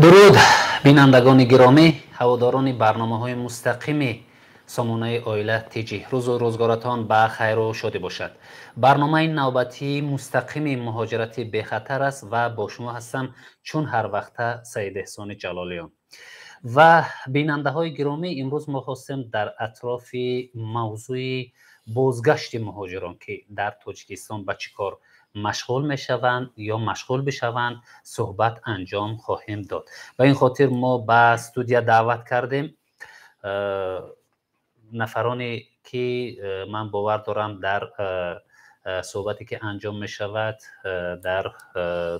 درود بینندگان گرامی، هواداران برنامه‌های مستقیم سامانه آیله تیجی، روز و روزگارتان به خیر و شادی باشد. برنامه نوبتی مستقیم مهاجرتی به خطر است و با شما هستم چون هر وقت سید احسان جلالیان. و بیننده های گرامی، امروز ما خواستیم در اطراف موضوع بازگشت مهاجران که در تاجیکستان به چی کار مشغول میشوند یا مشغول بشوند صحبت انجام خواهیم داد. به این خاطر ما به استودیو دعوت کردیم نفرانی که من باور دارم در صحبتی که انجام می شود در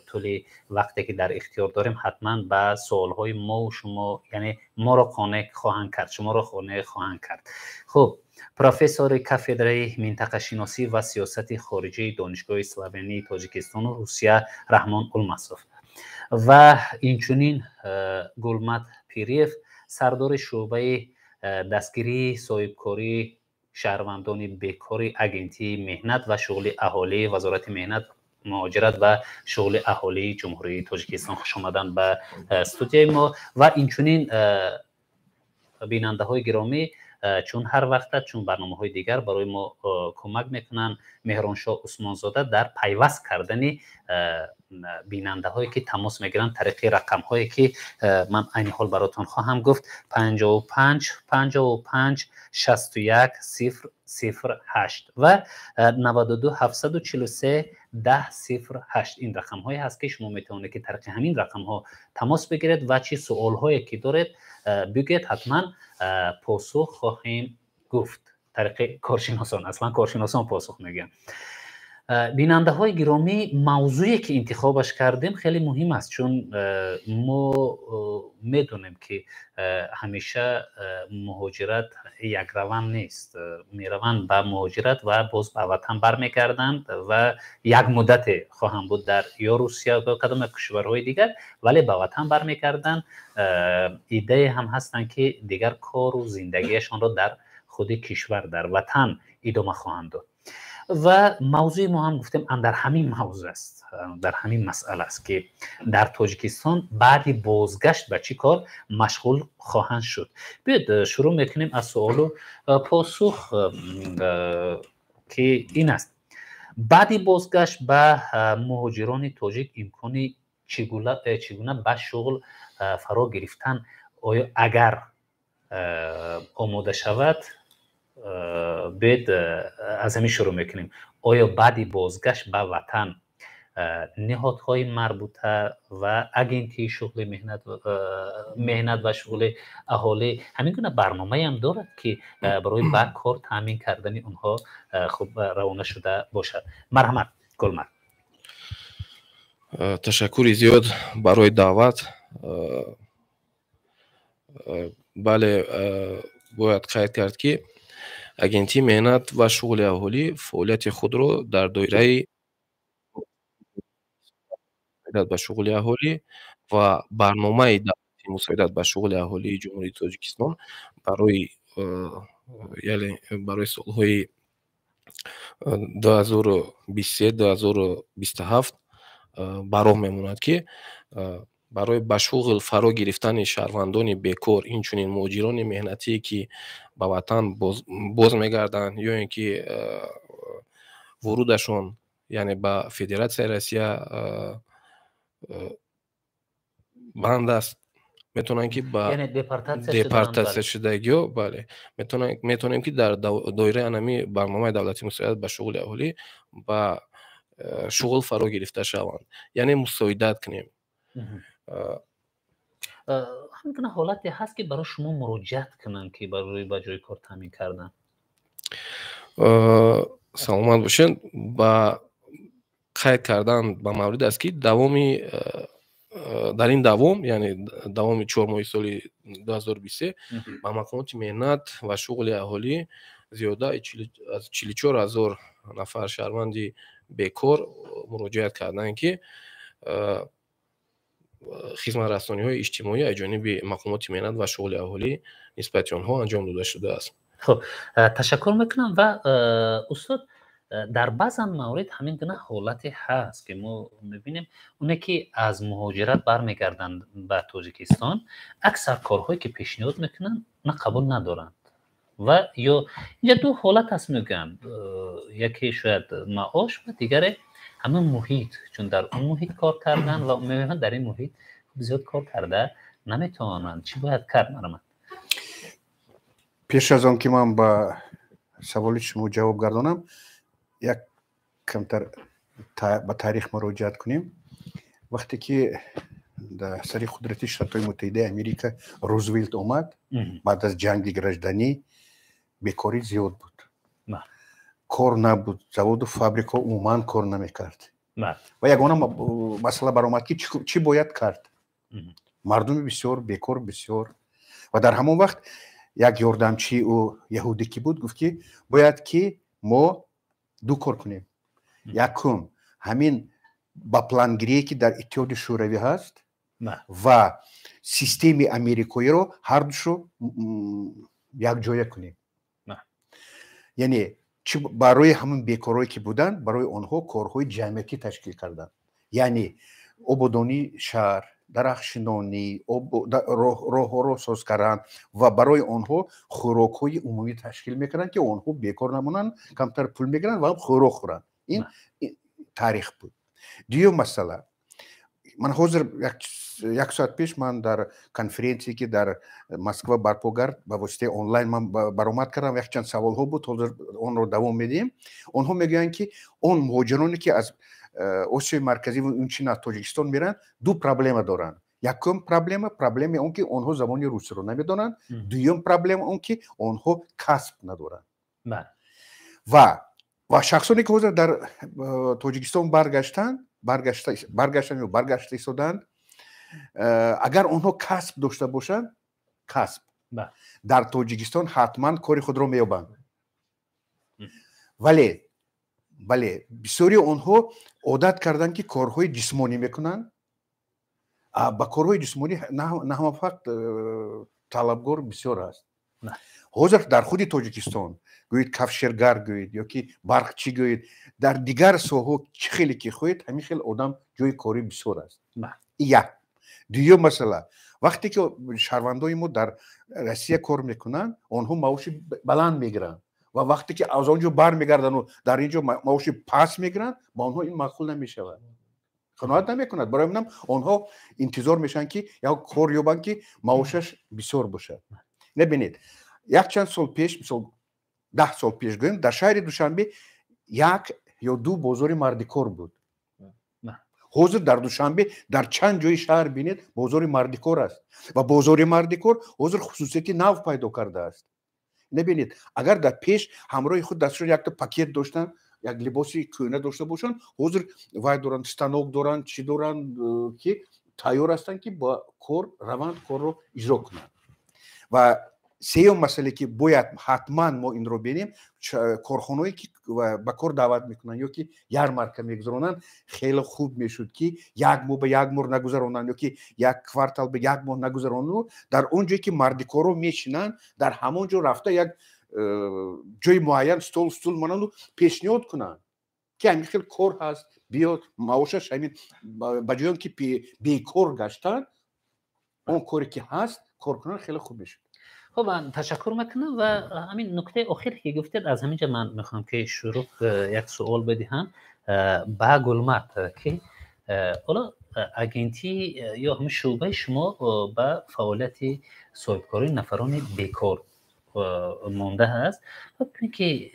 طول وقتی که در اختیار داریم حتما به سوالهای ما و شما، یعنی ما را قانع خواهند کرد، شما را قانع خواهند کرد. خب، پروفسور کافدره منطقه شناسی و سیاست خارجی دانشگاه اسلوونی تاجیکستان و روسیه رحمان المصاف و اینچنین گلمت پیریف سردار شعبه دستگیری صاحبکاری شهروندان بیکاری اگنتی مهنت و شغل اهالی وزارت مهنت مهاجرت و شغل اهالی جمهوری تاجیکستان خوش آمدن به استودیوی ما. و اینچنین بیننده های گرامی، چون هر وقت چون برنامه های دیگر برای ما کمک میکنن، مهرانشاه عثمانزاده در پیوست کردن بیننده هایی که تماس میگیرن طریق رقم هایی که من این حال براتون خواهم گفت: 55 55 61 008 و 92 743 1008. این رقم هایی هست که شما میتونید که طریق همین رقم ها تماس بگیرید و چه سوال هایی که دارید بگید، حتما پاسخ خواهیم گفت. طریق کارشناسان، اصلا کارشناسان پاسخ میگن. بیننده های گرامی، موضوعی که انتخابش کردیم خیلی مهم است، چون ما میدونیم که همیشه مهاجرت یک روند نیست. میروند به مهاجرت و باز به وطن برمیگردند و یک مدت خواهم بود در یا روسیه یا کدام کشورهای دیگر، ولی به وطن برمیگردند. ایده هم هستند که دیگر کار و زندگیشان را در خود کشور در وطن ادامه خواهند داد. و موضوع ما هم گفتیم در همین موضوع است، در همین مسئله است که در تاجیکستان بعد بازگشت به چی کار مشغول خواهند شد. بیاید شروع میکنیم از سوال و پاسخ که این است: بعد بازگشت به مهاجران تاجیک امکانی چگونه به شغل فرا گرفتن آیا اگر آماده شود؟ بید از همین شروع میکنیم. آیا بعد بازگشت به وطن نهادهای مربوطه و اگنتی شغل مهنت و شغل اهالی همین گونه برنامه هم دارد که برای بعد کار تامین کردن اونها خوب روانه شده باشد؟ مرحمت گلمت. تشکر زیاد برای دعوت. بله، باید قید کرد که اگنتی مهنت و شغل اهالی فعالیت خود را در دایره مساعدت به شغل اهالی و برنامه دولتی مساعدت به شغل اهالی جمهوری تاجیکستان برای سالهای 2023-2027 براه میماند که برای به شغل فرا گرفتن شهروندان بیکار، اینچنین مهاجران مهنتی که به وطن باز میگردند یا اینکه ورودشون یعنی به فدراسیای روسیه بند است، میتونن که با یعنی دپارتاسیون شدگی، بله، میتونیم که در دایره انمی برنامه دولتی مساعدت به شغل اهالی با شغل فرا گرفته شوند، یعنی مساعدت کنیم. همین حالتی هست که برای شما مراجعت کنن که برای به جای کار تامین کردن؟ سلامت باشین. با قید کردن به مورد است که دوامی در این دوام، یعنی دوام 4 ماه سال 2023 با مقامات مهنت و شغل اهالی زیاده از 44,000 نفر شهروند بیکار مراجعت کردند که خدمت رسانی‌های اجتماعی از جانب مقامات مهنت و شغل اهالی نسبت آنها انجام داده شده است. خب، تشکر میکنم. و استاد، در بعض موارد همین گونه حالتی هست که ما میبینیم اونه که از مهاجرت برمیگردن به تاجیکستان اکثر کارهایی که پیشنهاد میکنن نه قبول ندارند و یا اینجا دو حالت هست میگم، یکی شاید معاش و دیگره همه محیط، چون در اون محیط کار کردن و میبینن در این محیط زیاد کار کرده نمیتونن. چی باید کرد مرمت؟ پیش از آن که من با سوال شما جواب گردانم یک کمتر با تاریخ مراجعت کنیم. وقتی که در سری قدرت شرطهای متحده امریکا روزولت اومد بعد از جنگ گرجدنی بیکاری زیاد بود، کار نبود، завод و فابریکا عموما کار نمیکرد و یگانه مسئله برآمد که چی باید کرد. مردم بسیار بیکار بسیار و در همون وقت یک یاردمچی او یهودی که بود گفت که باید که ما دو کار کنیم. یکم همین با پلانگیری که در اتحاد شوروی هست و سیستم امریکایی رو هر دوشو یک جای کنیم. یعنی برای همون بیکارایی که بودن برای آنها کارهای جمعیتی تشکیل کردن، یعنی آبادانی شهر، درخشندانی، راه رو ساز کردن و برای آنها خوراک‌های عمومی تشکیل میکنن که آنها بیکار نمونن، کمتر پول میگیرن و هم خوراک خورن. این تاریخ بود. دیو مسئله، من حاضر یک ساعت پیش من در کنفرانسی که در مسکو برپا کرد به واسطه آنلاین من برآمد کردم، یک چند سوال ها بود، حاضر اون رو دوام میدیم. اونها میگن که اون مهاجرانی که از آسیای مرکزی و اون چین تاجیکستان میرن دو پرابلم دارن. یکم پرابلم اون که اونها زبان روسی رو نمیدونن، دوم پرابلم اون که اونها کسب ندارن. و شخصانی که حاضر در تاجیکستان برگشته شدند، اگر اونها کسب داشته باشند، کسب در تاجیکستان حتما کاری خود رو مییابند. ولی بسیاری اونها عادت کردن که کارهای جسمانی میکنن. با کارهای جسمانی نه فقط طلبگار بسیار است. حاضر در خود تاجیکستان گوید کفشرگر گوید یا که برقچی گوید، در دیگر ساحه خیلی که خواهید همین خیلی آدم جای کاری بسیار است. یک دیگه مسئله، وقتی که شهروندای ما در روسیه کار میکنن اونها معاش بلند میگیرن و وقتی که از اونجا برمیگردن و در اینجا معاش پس میگیرن با اونها این معقول نمیشود، قناعت نمیکند. برای منم اونها انتظار میشن که یا کار یابن که معاشش بسیار باشه. نبینید یک چند سال پیش، مثلا 10 سال پیش گویم، در شهر دوشنبه یک یا دو بازار مردی کار بود. حاضر در دوشنبه در چند جای شهر بینید بازار مردی کار است و بازار مردی کار حاضر خصوصیتی نو پیدا کرده است. نبینید اگر در پیش همراه خود دستشون یک تا پاکت داشتن، یک لباسی کهنه داشته باشن، حاضر وای دارن، استانوک دارن، چی دارن که تیار هستن که با کار روند کار رو اجرا کنن. و سیوم مسئله که باید حتما ما این رو ببینیم، کارخانه‌ای که با کار دعوت میکنن یا که یارمارکا میگذارونن، خیلی خوب میشد که یک ماه به یک ماه نگذارونن یا که یک کوارتال به یک ماه نگذارونن. در اونجایی که مردی کارو میشینن در همونجا رفته یک جای معین استول منن و پیشنهاد کنن که همین خیلی کار هست بیاد معاشش همین با جای که بیکار گشتن اون کاری که هست کار کنن خیلی خوب میشه. خب من تشکر میکنم و همین نکته آخری که گفتید از همینجا من میخوام که شروع یک سوال بدهم با گلمرد که حالا اگنتی یا همین شعبه شما با فعالیت صاحبکاری نفران بیکار مونده هست و که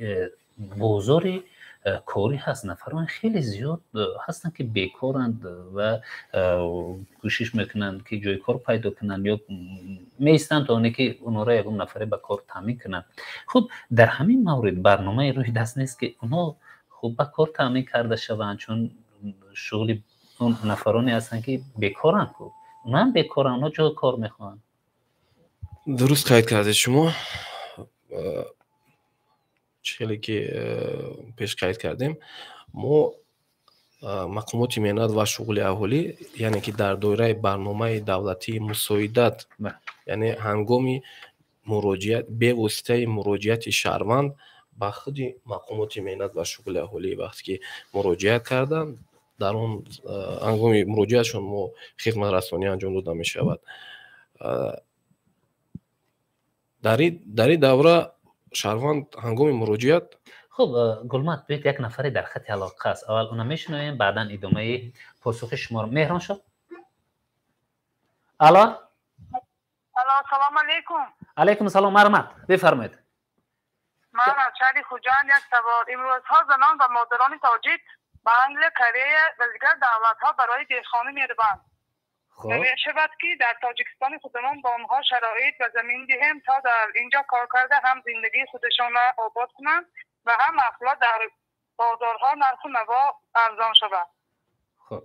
بازار کاری هست، نفران خیلی زیاد هستن که بیکارند و کوشش میکنن که جای کار پیدا کنن یا میستن تا اونه که اونا را یکم نفره به کار تامین کنن. خب در همین مورد برنامه روی دست نیست که اونا خوب به کار تامین کرده شوند، چون شغل اون نفرانی هستن که بیکارن. خب اونا هم بیکارن، اونا جای کار میخوان. درست قید کردید شما. چیزی که پیش قید کردیم، ما مقامات میانات و شغل اهالی، یعنی که در دایره برنامه دولتی مساعدت، یعنی هنگامی مراجعت به واسطه مراجعت شهروند ба худи мақомоти меҳнат ва шуғули аҳолӣ вақте ки муроҷиат карданд, дар он ҳангоми муроҷиатшон мо хидматрасонӣ анҷом дода мешавад. дар ин давра шаҳрванд ҳангоми муроҷиат خب گلمات بیت یک نفری در خط علاقه است. اول اونم میشنویم، بعدا ادامه پاسخ شما رو. مهران شد. الو سلام علیکم. علیکم السلام، مرحمت، بفرمایید. من شهری خوجند یک سوال. امروز ها زنان و مادران تاجیک به انگلیس، کره و دیگر دولت ها برای دهخانه میروند. می شود که در تاجیکستان خودمان با آنها شرایط و زمین دهیم تا در اینجا کار کرده هم زندگی خودشان را آباد کنند و هم محصولات در بازارها نرخ و نوا ارزان شود. خب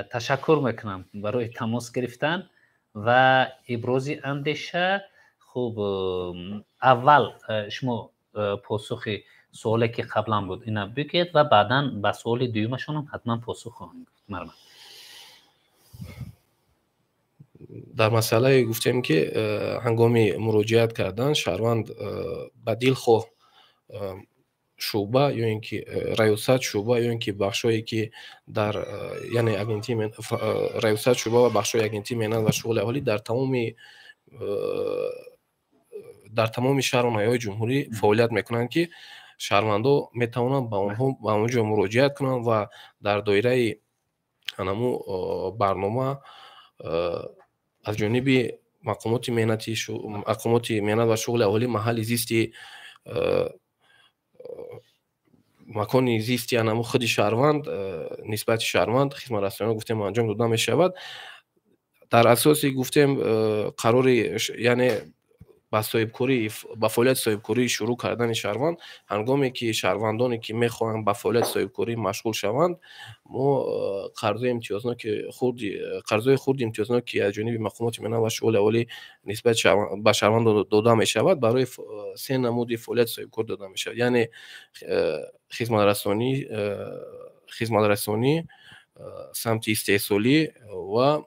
تشکر میکنم برای تماس گرفتن و ابراز اندیشه. خب اول شما پاسخ سوالی که قبلا بود اینا بگید و بعدا به سوال دومشون هم حتما پاسخ خواهیم گفت. ممنون. در مسئله گفتیم که هنگامی مراجعت کردن شهروند به دلخواه شعبه یا اینکه ریاست شعبه یا اینکه بخشایی که در یعنی اگنتی ریاست شعبه و بخشای اگنتی مهنت و شغل اهالی در تمام شهرهای جمهوری فعالیت میکنند که شهروندان میتوانند به اونجا مراجعت کنند و در دایره همون برنامه از جانب مقامات مهنت و شغل اهالی محل زیستی مکان زیستی انمو خود شهروند نسبت شهروند خدمت رسانه گفتیم انجام داده می شود. در اساس گفتیم قرار یعنی با فعالیت صاحبکاری شروع کردن شهروند، هنگامی که شهروندانی که میخواهند با فعالیت صاحبکاری مشغول شوند، ما قرضای خرد امتیازناک که از جانب مقامات مهنت و شغل اهالی نسبت به شهروند داده می شود برای 3 نمود فعالیت صاحبکار داده می شود، یعنی خدمت رسانی، سمت استحصالی و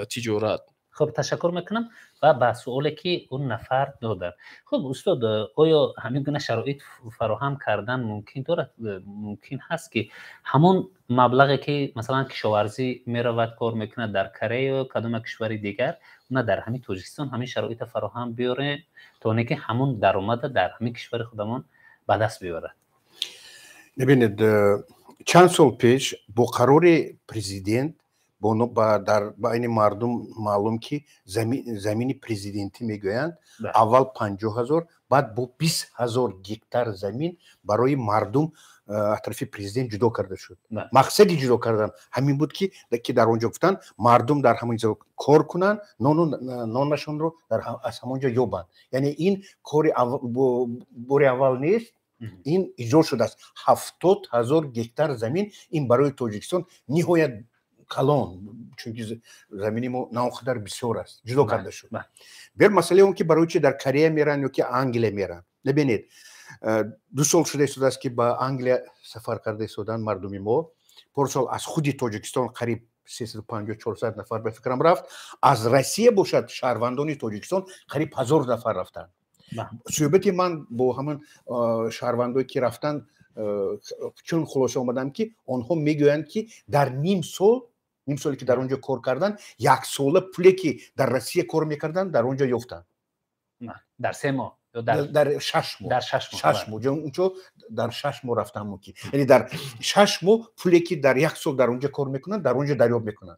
تجارت. خب تشکر میکنم و به سوالی که اون نفر دادن. خب استاد، آیا همین گونه شرایط فراهم کردن ممکن هست که همون مبلغی که مثلا کشاورزی میرود کار میکنه در کره یا کدام کشور دیگر، اون در همین تاجیکستان همین شرایط فراهم بیاره تا اینکه همون درآمد در همین کشور خودمون به دست بیاره؟ ببینید چند سال پیش با قرار پرزیدنت در این مردم معلوم که زمین پرزیدنتی میگویند اول 50,000 بعد با 20,000 گکتار زمین برای مردم طرف پرزیدنت جدا کرده شد. مقصدی جدا کردن همین بود که در اونجا گفتن مردم در همونجا کار کنن، نانشون رو از همونجا یابند. یعنی این کار بار اول نیست، این اجرا شده است. 70,000 گکتار زمین این برای تاجیکستان نهایت کلان، چون زمینی ما ناقدر بسیار است، جدا کرده شد. بر مسئله اون که برای چی در کره میرن یا که انگلیس میرن. ببینید 2 سال شده است که با انگلیس سفر کرده شدن مردم ما. پارسال از خود تاجیکستان قریب 350-400 نفر به فکرم رفت. از روسیه باشد شهروندان تاجیکستان قریب 1000 نفر رفتن. صحبت من با همون شهروندایی که رفتن چون خلاصه آمدم که آنها میگویند که در نیم سالی که در اونجا کار کردن، 1 سال پولی که در روسیه کار میکردن در اونجا یافتن. در 3 ماه یا در 6 ماه. در 6 ماه. اونجا در 6 ماه رفتن موکی. یعنی در 6 ماه پولی که در 1 سال در اونجا کار میکنن در اونجا دریافت میکنن.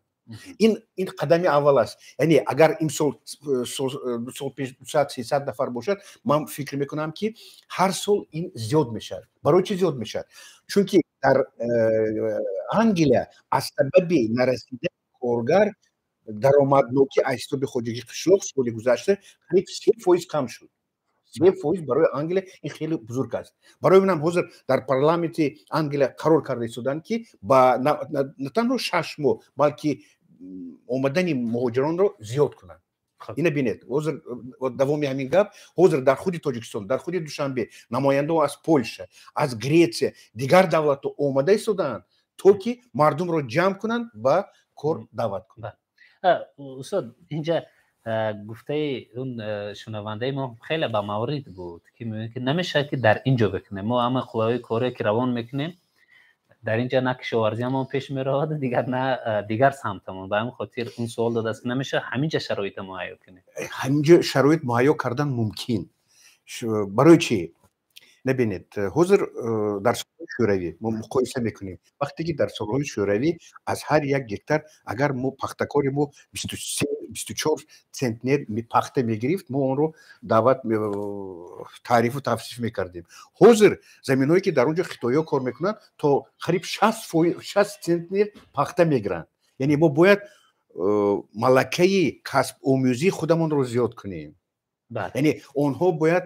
این قدم اول است. یعنی اگر این سال 2 سال پیش 200-300 نفر باشد، من فکر میکنم که هر سال این زیاد میشه. برای چی زیاد میشه؟ چون که در انگلیس از سبب نرسیدن کارگر درآمدناکی اسباب خودروی قشلاق سال گذشته قریب 3% کم شد. 3% برای انگلیس این خیلی بزرگ است. برای منم حاضر در پارلمانت انگلیس قرار کرده شدن که با نه تنها 6 ماه بلکه اومدن مهاجران رو زیاد کنن. اینو ببینید، حاضر دوام همین گپ حاضر در خود تاجیکستان، در خود دوشنبه نماینده از پولش، از گریتسیه، دیگر دولت اومده شدن تا که مردم رو جمع کنن و کار دعوت کنن. استاد اینجا گفته اون شنونده ما خیلی با مورد بود که میگه که نمیشه که در اینجا بکنیم، ما همه خدای کاری که روان میکنیم در اینجا نه کشاورزی هم پیش میره دیگر نه دیگر سمتمون. به همین خاطر اون سوال داده است که نمیشه همینجا شرایط مهیا کنیم. همینجا شرایط مهیا کردن ممکن. برای چی؟ نبینید حضور در سالهای شوروی ما مقایسه میکنیم، وقتی که در سالهای شوروی از هر یک هکتار اگر ما پختکاری ما 24 سنتنر پخته میگرفت، ما اون رو دعوت تعریف و توصیف میکردیم. حضور زمینهایی که در اونجا خطایا کار میکنن تا قریب 60 سنتنر پخته میگیرن. یعنی ما باید ملکه کسب آموزی خودمون رو زیاد کنیم. یعنی اونها باید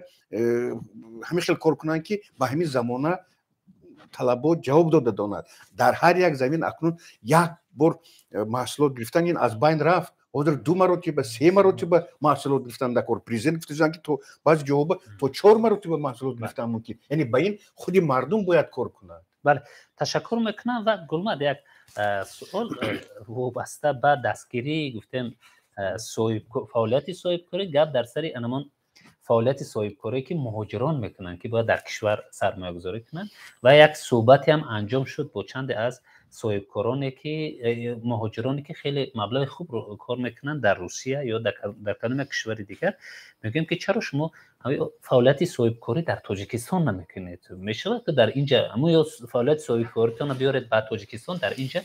همین خیلی کار کنن که به همین زمانه طلبات جواب داده داند. در هر یک زمین اکنون یک بار محصولات گرفتن این از بین رفت، حاضر 2 مرتبه 3 مرتبه محصولات گرفتن در کار. پرزیدنت گفتن که تو بعض جواب تو 4 مرتبه محصولات گرفتن ممکن. یعنی به این خودی مردم باید کار کنند. بله تشکر میکنم. و گلمد یک سوال وابسته به دستگیری گفتیم فعالیت صاحبکاری، گپ در سری انمان فعالیت صاحبکاری که مهاجران میکنن که باید در کشور سرمایه گذاری کنن و یک صحبتی هم انجام شد با چند از صاحبکارانی که مهاجرانی که خیلی مبلغ خوب رو کار میکنن در روسیه یا در کدام کشور دیگر. میگیم که چرا شما فعالیت صاحبکاری در تاجیکستان نمیکنید؟ میشه که در اینجا اما یا فعالیت صاحبکاریتون رو بیارید بعد تاجیکستان در اینجا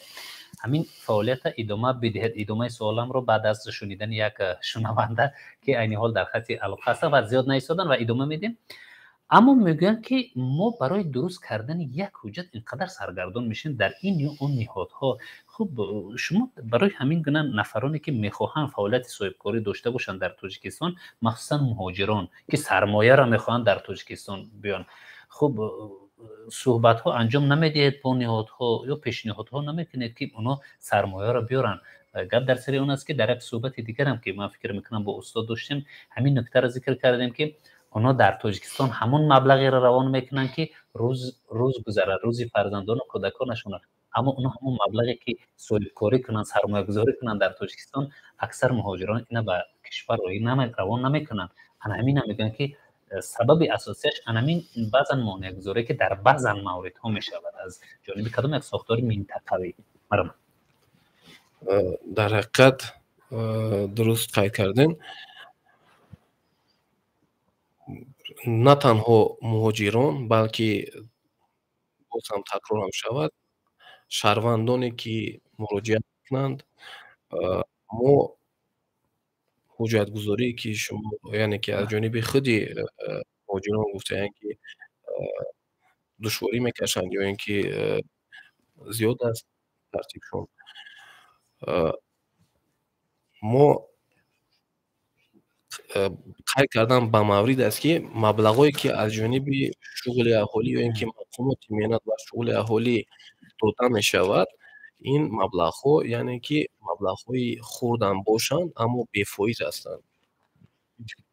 همین فعالیت ادامه بدهید. ادامه سوالم رو بعد از شنیدن یک شنونده که عین حال در خط علاقه هست و زیاد نایستادن و ادامه میدیم. اما میگن که ما برای درست کردن یک حجت اینقدر سرگردان میشین در این یا اون نهادها. خب شما برای همین گونه نفرانی که میخواهن فعالیت صاحبکاری داشته باشن در تاجیکستان، مخصوصا مهاجران که سرمایه را میخواهن در تاجیکستان بیان، خب صحبت ها انجام نمیدید با نهادها یا پیشنهادها نمیکنید که اونا سرمایه را بیارن؟ گپ در سری اون است که در یک صحبت دیگر هم که من فکر میکنم با استاد داشتیم همین نکته را ذکر کردیم که اونا در تاجیکستان همون مبلغی را روان میکنن که روز گذره، روزی فرزندان و کودکانشون، اما اونا همون مبلغی که صاحبکاری کنن سرمایه گذاری کنن در تاجیکستان اکثر مهاجران اینا به کشور روان نمیکنن. همین میگن که سبب اساسیش همین بعضا مانع گذاری که در بعضا مورد ها می شود از جانب کدام یک ساختار منطقوی. در حقیقت درست قید کردین. نه تنها مهاجران بلکه باز هم تکرار هم شود شهروندانی که مراجعت کنند، ما حجت گذاری که شما یعنی که از جانب خودی مهاجران گفتن که دشواری میکشند یا اینکه زیاد است ترتیبشون، ما قید کردن به مورد است که مبلغایی که از جانب شغل اهالی یا اینکه مقامات میانت و شغل اهالی داده می شود، این مبلغ ها یعنی که مبلغ های خوردن باشند اما بی‌فایده هستند.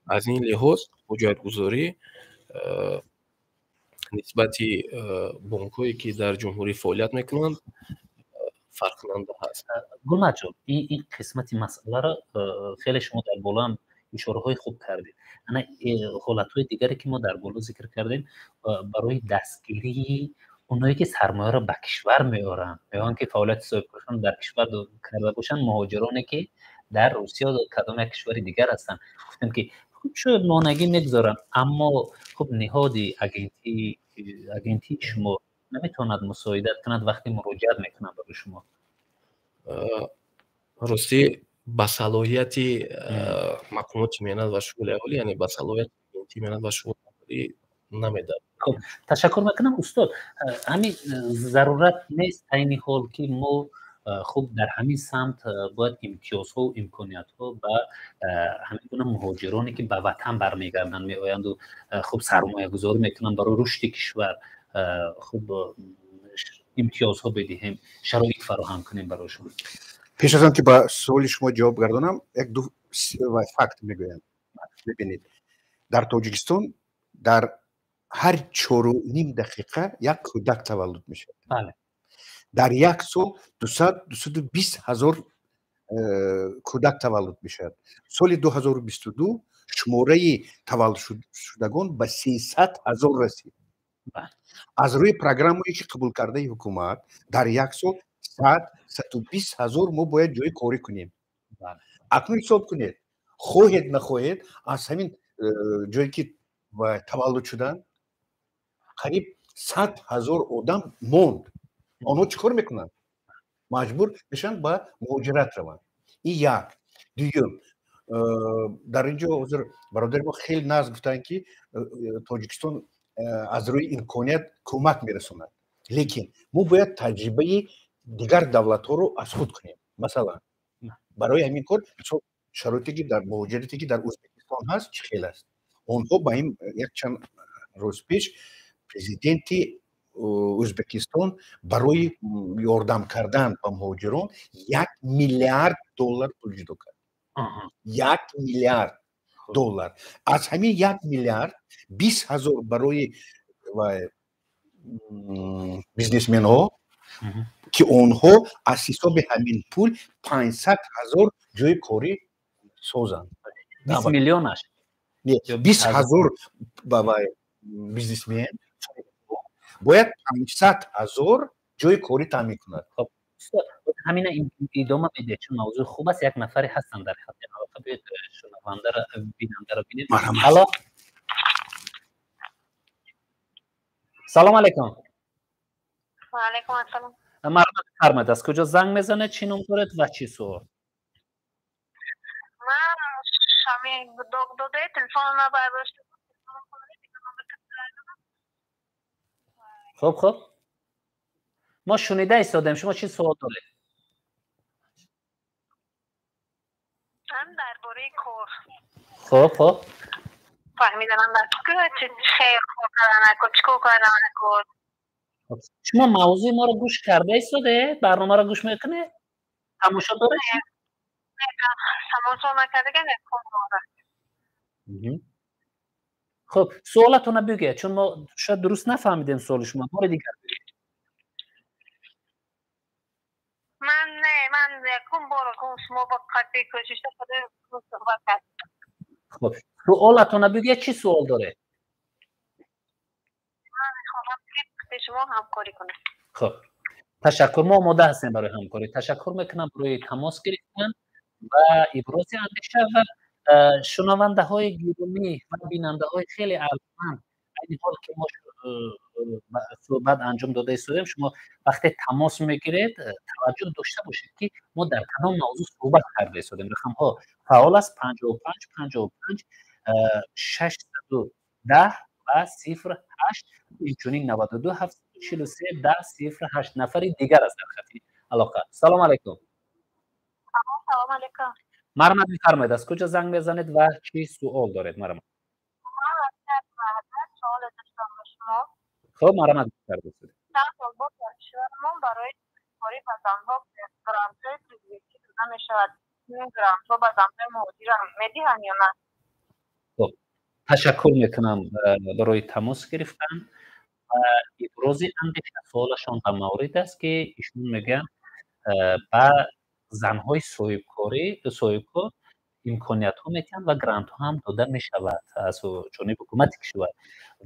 از این لحاظ حجت گذاری نسبت بانک‌هایی که در جمهوری فعالیت میکنند فرق کننده هست. گلمد جان این قسمت مسئله را خیلی شما در بالا هم اشاره های خوب کردید. انا حالت های دیگری که ما در بالا ذکر کردیم برای دستگیری اونایی که سرمایه را به کشور میارن، میگن که فعالیت صاحبکارشون در کشور کرده باشن، مهاجرانی که در روسیه و کدام یک کشور دیگر هستن، گفتن که خب شاید مانگی میگذارن اما خب نهادی اگنتی شما نمیتوند مساعدت کند وقتی مراجعت میکنن برای شما؟ راستی با صلاحیت مقامات میانت و شغل اهالی یعنی با صلاحیت اگنتی میانت و شغل اهالی نمیده. خب تشکر میکنم استاد. همین ضرورت نیست عین حال که ما خب در همین سمت باید امتیازها و امکانیت‌ها و همین گونه مهاجرانی که به وطن برمیگردن میآیند و خب سرمایه گذاری میکنن برای رشد کشور، خب امتیازها بدهیم، شرایط فراهم کنیم برایشون. پیش از آن که با سوال شما جواب گردانم یک دو فکت میگویم. ببینید در تاجیکستان در هر 4.5 دقیقه یک کودک تولد میشه. بله. در یک سال 220,000 کودک تولد میشد. سال 2022 شماره تولد شدگان به 300,000 رسید. از روی پروگرامی که قبول کرده حکومت در یک سال 120,000 ما باید جای کاری کنیم. اکنون حساب کنید خواهید نخواهید از همین جایی که تولد شدن قریب 100,000 آدم موند. آنها چیکار میکنن؟ مجبور میشن به مهاجرت روند. این یک. دیگه در اینجا حضور برادر ما خیلی ناز گفتن که تاجیکستان از روی امکانیت کمک میرسوند، لیکن ما باید تجربه دیگر دولت ها رو از خود کنیم. مثلا برای همین کار شرایطی که در مهاجرتی که در ازبکستان هست چه خیلی است. اونها با این یک چند روز پیش پرزیدنت ازبکستان برای یاردم کردن به مهاجران 1 میلیارد دلار پول جدا کرد. 1 میلیارد دلار. از همین 1 میلیارد 20,000 برای بیزنسمن ها که اونها از حساب همین پول 500,000 جای کاری سازند. 20 میلیونش 20,000 برای بیزنسمن باید 500,000 جای کاری تامین کند. خب همین ادامه میده چون موضوع خوب است. یک نفری هستن در خط حلقه بیاید شنونده را بیننده را بینید. حالا سلام علیکم. و علیکم السلام. مرحبا فرمایید از کجا زنگ میزنه، چی نام دارید و چی سوال؟ من شامی دو تلفن ما باید خب ما شنیده ایستادیم، شما چی سوال دارید؟ من درباره کار. خب فهمیدم چه خیر کار کردن نکن، چیکار کردن نکن. شما موضوع ما رو گوش کرده ایستاده؟ برنامه رو گوش میکنه؟ تماشا داره؟ تماشا نکرده که نکن داره. خب سوالتون بگه چون ما شاید درست نفهمیدیم سوال شما. بار دیگر بگید. من یکم بار شما با قطعی کشش خود صحبت کرد. خب سوالتون بگه چی سوال داره؟ من خواهم که شما همکاری کنه. خب تشکر، ما آماده هستیم برای همکاری. تشکر میکنم برای تماس گرفتن و ابراز اندیشه و شنونده های گرامی و بیننده های خیلی ارجمند. این حال که ما صحبت انجام داده ایستادیم، شما وقتی تماس میگیرید توجه داشته باشید که ما در کدام موضوع صحبت کرده ایستادیم. رقم ها فعال است 55 55 610 و 08 اینچنین 92 743 10 08. نفری دیگر از در خطی علاقه. سلام علیکم. سلام علیکم. مرحمت بفرمایید از کجا زنگ میزنید و چی سوال دارید؟ مرحمت. سوال داشتم شما. خب مرحمت بفرمایید. چند سال بود شما برای کاری پسندها گرانت پریزیدنتی نمیشود. این گرانت با زمان مدیر میدهن یا نه؟ خب تشکر میکنم برای تماس گرفتن و ابراز اندیشه. سوالشان به مورد است که ایشون میگن با زنهای صاحبکار امکانیت ها میتن و گرانت ها هم داده میشود از جانب حکومت کشور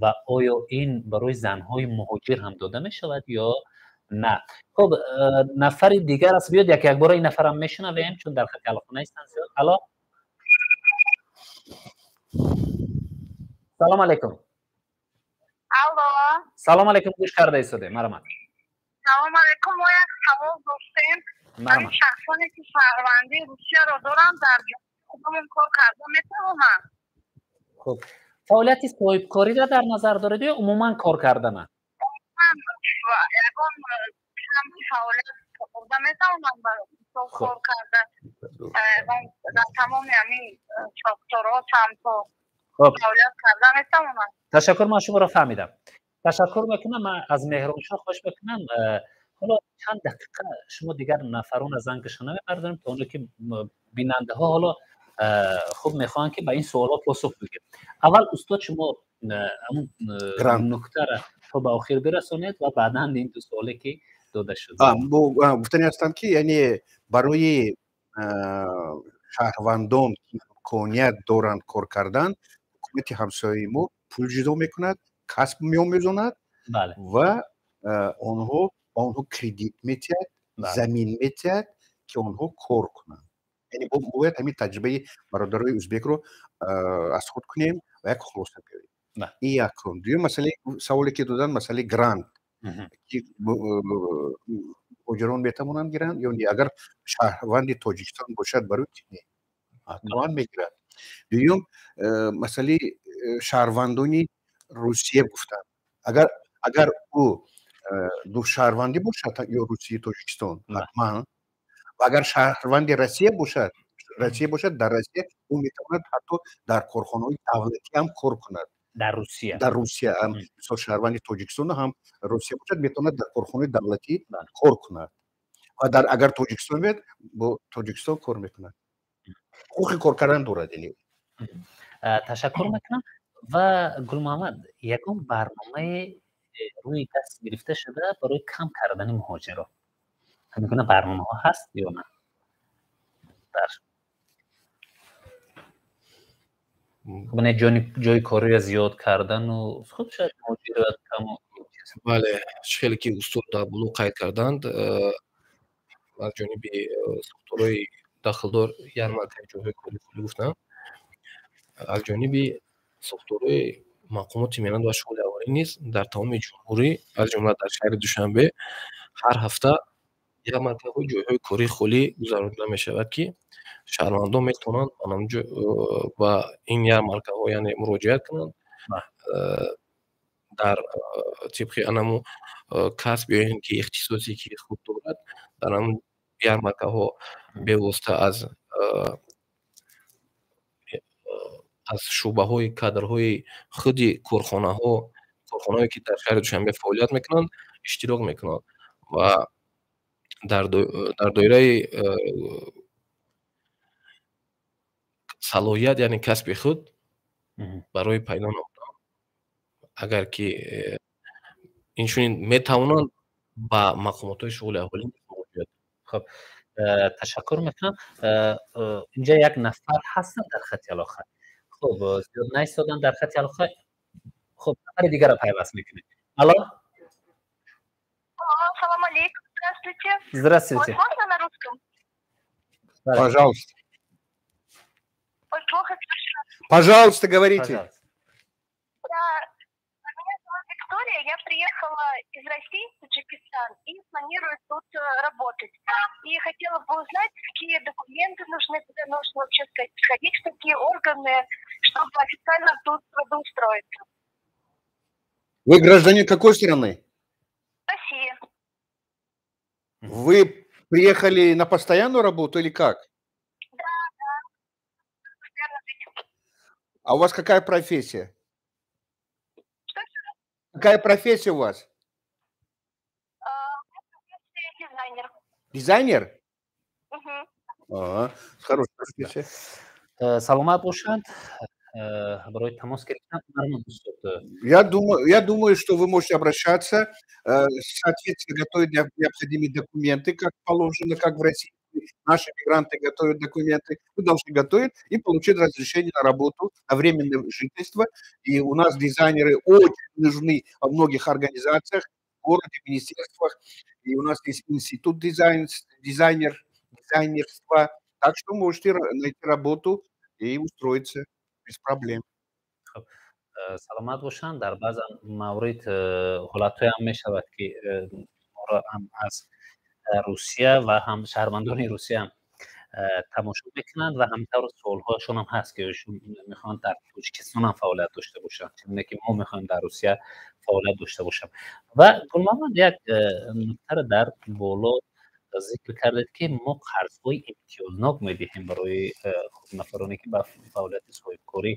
و آیا این برای زنهای مهاجر هم داده میشود یا نه؟ خب نفر دیگر است، بیاد یک بار این نفر هم میشنویم چون در خط تلفن هستن. الو سلام علیکم. الو سلام علیکم، گوش کرده ایستاده. مرحمت. سلام علیکم. ما یک سوال داشتیم. من شخصانی که شهروندی روسیه رو دارم در کدوم کار کرده میتونم؟ خب فعالیت صاحبکاری را در نظر دارید یا عموما کار کردن؟ من یکم کم فعالیت کرده میتونم برای کار کرده در تمام همین ساختارها چند تا فعالیت کرده میتونم. تشکر، من شما را فهمیدم. تشکر میکنم. من از مهرانشاه خواهش میکنم حالا چند دقیقه شما دیگر نفرون از زنگشان نمیپرداریم تا اونو که بیننده ها حالا خوب میخوان که به این سوالات پاسخ بگید. اول استاد شما اون نکته را تا به آخر برسونید و بعدا این دو سوالی که داده شده گفتنی هستم که یعنی برای шаҳрвандон ки имконият доранд кор кардан, ҳукумати ҳамсояи мо пул ҷудо мекунад, касб меомезонад ва онҳо кредит метиҳад, замин метиҳад ки онҳо кор кунанд. яъне бояд ҳамин таҷрибаи бародарои ӯзбекро аз худ кунем ва як хулоса биёрем. ин якум. дуюм масъалаи саволе ки доданд масъалаи грант ки муҳоҷирон метавонанд гиранд ё не. агар шаҳрванди тоҷикистон бошад барои чӣ не ҳатман мегирад. дуюм масъалаи шаҳрвандони русия гуфтанд. агар ӯ ду шаҳрвандӣ бошад ё русии тоҷикистон ҳатман, ва агар шаҳрванди Россия бошад дар Россия ӯ метавонад ҳатто дар корхонаҳои давлатӣ ҳам кор кунад. дар Русия мисол шаҳрванди тоҷикистон ҳам Русия бошад метавонад дар корхонаҳои давлатӣ кор кунад ва агар тоҷикистон биёяд бо тоҷикистон кор мекунад. ҳуқуқи кор кардан дорад. ташаккур мекунам. ва Гулмуҳаммад, ягон барномае рӯи даст гирифта шуда барои кам кардани муҳоҷирон? ҳамин барномаҳо ҳаст ё на? ҷойи кория зиёд кардану хуб шояд муҳоҷират каму. бале, хеле ки устод дар булу қайд карданд, аз ҷониби сохторҳои дахлдор ярмаркаи ҷойҳои кори хулӣ гуфтанд. аз ҷониби сохторҳои мақомоти меҳнат ва шуғули аввалӣ низ дар тамоми ҷумҳурӣ, аз ҷумла дар шаҳри Душанбе ҳар ҳафта ярмаркаҳои ҷойҳои кори хулӣ гузаронида мешавад, ки шаҳрвандон метавонанд ба ин ярмаркаҳо яъне муроҷиат кунанд, дар тибқи анаму касб ё ин ки ихтисосе ки худ дорад, дар ҳамун ярмаркаҳо бевосита аз шуъбаҳои кадрҳои худи корхонаҳое ки дар шаҳри Душанбе фаъолият мекунанд, иштирок мекунанд ва дар доираи салоҳият, яъне касби худ барои пайдо намудан, агар ки инчунин метавонанд ба мақомотҳои шуғули аввалӣ муроҷиат. хуб, ташаккур мекунам. инҷа як нафар ҳастанд дар хати алоқа. хуб, зиёд наистодан дар хати алоқа. хуб, нафари дигарро пайваст мекунем. Алло? Салам алейкум. Здравствуйте. Здравствуйте. Можно на русском? Пожалуйста. Ой, плохо слышно. Пожалуйста, говорите. Да, меня зовут Виктория, я приехала из России в Таджикистан и планирую тут работать. И хотела бы узнать, какие документы нужны, куда нужно вообще сходить, в какие органы, чтобы официально тут трудоустроиться. Вы гражданин какой страны? Россия. Вы приехали на постоянную работу или как? Да. А у вас какая профессия? Что? Какая профессия у вас? Я дизайнер. Дизайнер? Угу. Хорошая профессия. Саломат бошанд. Барои тамос гирифтан Я думаю, что вы можете обращаться, соответственно, готовить необходимые документы, как положено, как в России. Наши мигранты готовят документы. Вы должны готовить и получить разрешение на работу, на временное жительство. И у нас дизайнеры очень нужны во многих организациях, в городе, в министерствах. И у нас есть институт дизайнерства. Так что можете найти работу и устроиться без проблем. саломат бошанд. дар баъзан маврид ҳолатҳое ҳам мешавад ки моро ҳам аз Русия ва ҳам шаҳрвандони Русия ҳам тамошо мекунанд ва ҳаминтавр суолҳояшон ҳам ҳаст ки ӯшон мехоҳанд дар Тоҷикистон ҳам фаъолият дошта бошанд, чунне ки мо мехоҳем дар Русия фаъолият дошта бошам. ва Гулмуҳаммад, як нуктаро дар боло зикр кардед ки мо қарзҳои имтиёзнок медиҳем барои нафароне ки ба фаъолияти соҳибкорӣ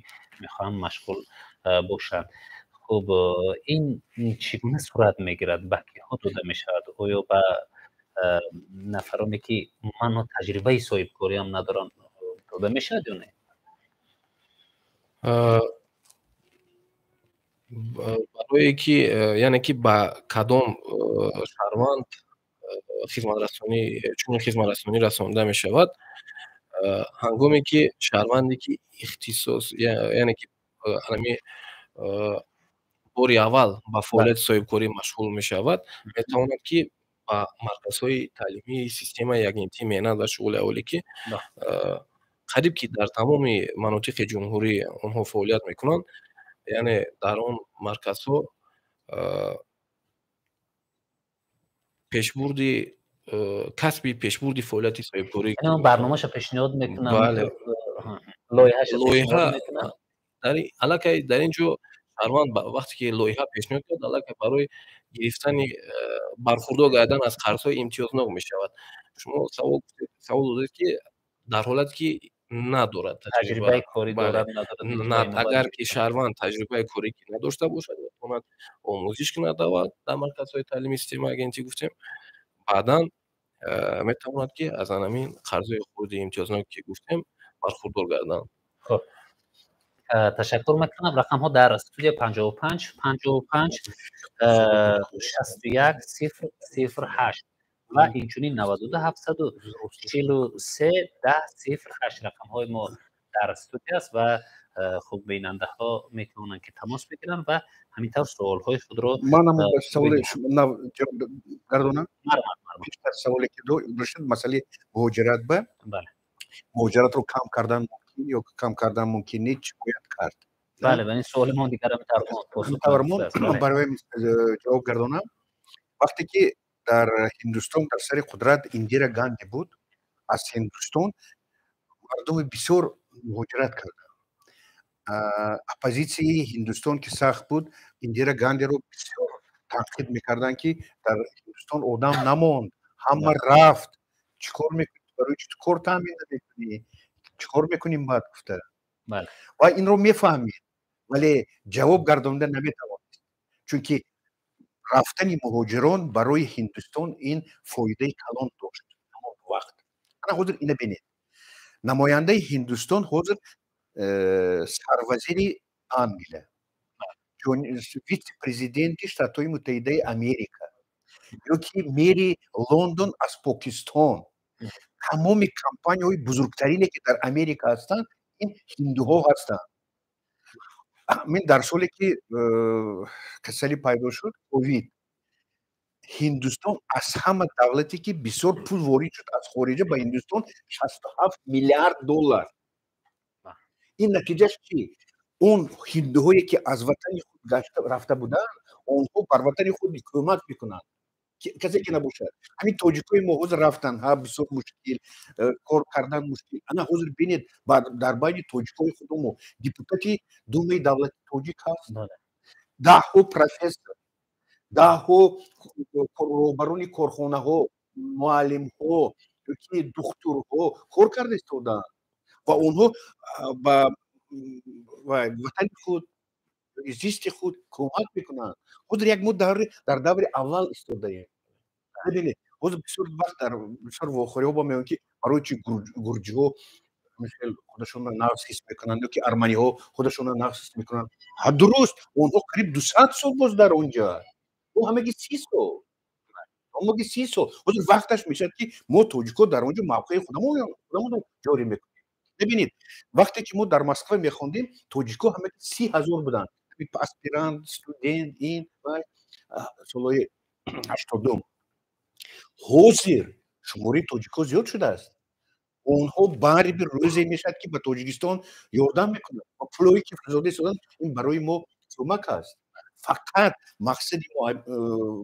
мехоҳанд машғул бошанд. хуб, ин чигуна сурат мегирад? ба киҳо дода мешавад? оё ба нафароне ки умуман таҷрибаи соҳибкориам надоранд дода мешавад ё не? барое ки яъне ки ба кадом шаҳрванд хизматрасонӣ чунин хизматрасонӣ расонида мешавад ҳангоме ки шаҳрванде ки ихтисос яъне ки ҳамин бори аввал ба фаъолияти соҳибкорӣ машғул мешавад метавонад ки ба марказҳои таълимии системаи якнитии меҳнат ва шуғули аввалӣ ки қариб ки дар тамоми манотиқи ҷумҳурӣ онҳо фаъолият мекунанд яъне дар он марказҳо пешбурди касби пешбурди фаъолияти соҳибкорӣ барномаша пешниҳод мекунам лоиҳа аллакай дар ин ҷо шаҳрванд вақте ки лоиҳа пешниҳод кард аллакай барои гирифтани бархурдор гардидан аз қарзҳои имтиёзнок мешавад. Шумо савол додед ки дар ҳолате ки надорад таҷрибаи корӣ дорад надорад агар ки шаҳрванд таҷрибаи корӣ ки надошта бошад метавонад омӯзиш кунад аввал дар марказҳои таълимии системаи агентӣ гуфтем баъдан метавонад ки аз ҳамин қарзҳои хуруди имтиёзнок ки гуфтем бархурдор гарданд. хуб ташаккур мекунам. рақамҳо дар студия 55 55 61 008 ва инчунин 92 743 10 08 рақамҳои мо дар студия аст ва хуб бинандаҳо метавонанд ки тамос бигиранд ва ҳаминтавр суолҳои худро манам саволи гардонам бештар саволе ки дошт масъалаи муҳоҷират ба муҳоҷиратро кам кардан мумкин ё кам кардан мумкин нест чӣ бояд кард? бале ва ин суоли мо дигар тавармон барои ҷавоб гардонам вақте ки дар ҳиндустон дар сари қудрат Индира Ганди буд аз ҳиндустон мардуми бисёр муҳоҷират карданд. оппозитсияи ҳиндустон ки сахт буд Индира Гандиро бисёр танқид мекарданд ки дар ҳиндустон одам намонд ҳама рафт чикор мекунӣ барои чӣ кор таъмин намекунӣ чикор мекунем баъд гуфта ва инро мефаҳмид вале ҷавоб гардонида наметавонист чунки рафтани муҳоҷирон барои ҳиндустон ин фоидаи калон дошт ҳамон вақт. ана ҳозир ина бинед намояндаи ҳиндустон ҳозир сарвазири Англия витсе-президенти Штатҳои Муттаҳидаи Америка ёки мери Лондон аз Покистон тамоми компанияҳои бузургтарине ки дар Америка ҳастанд ин ҳиндуҳо ҳастанд. мин дар соле ки касали пайдо шуд ковид ҳиндустон аз ҳама давлате ки бисёр пул ворид шуд аз хориҷа ба ҳиндустон 67 миллиард доллар. ин натиҷаш чӣ? он ҳиндуҳое ки аз ватани худ рафта буданд онҳо бар ватани худ кӯмак мекунанд касе ки набошад. ҳамин тоҷикои мо ҳозир рафтанд ҳа бисёр мушкил кор кардан мушкил. ана ҳозир бинед дар байни тоҷикои худмо депутати думаи давлати тоҷик ҳаст даҳҳо профессор даҳҳо роҳбарони корхонаҳо муаллимҳо ёки духтурҳо кор карда истоданд ва онҳо ба ватани худ зисти худ кӯмак мекунанд. ҳозир як мо дар даври аввал истодаем. бибинед ҳозир бисёр вақт дар бисёр вохӯриҳо ба меён ки барои чи гурҷиҳо худашонро нағз ҳис мекунанд ёки арманиҳо худашонро нағз ҳис мекунанд. дуруст онҳо қариб 200 сол боз дар онҷа мо ҳамаги 30 сол ҳамаги 30 сол ҳозир вақташ мешад ки мо тоҷико дар онҷо мавқеи худамонро ҷорӣ мекунем. бибинед вақте ки мо дар Москва мехондем тоҷико ҳамаги 30 000 буданд аспирант студент ин солҳои 80 ҳозир шумори тоҷико зиёд шудааст. онҳо барибир рӯзе мешавад ки ба Тоҷикистон ёрдам мекунанд ва пулое ки фирозода истоданд ин барои мо кӯмак аст. фақат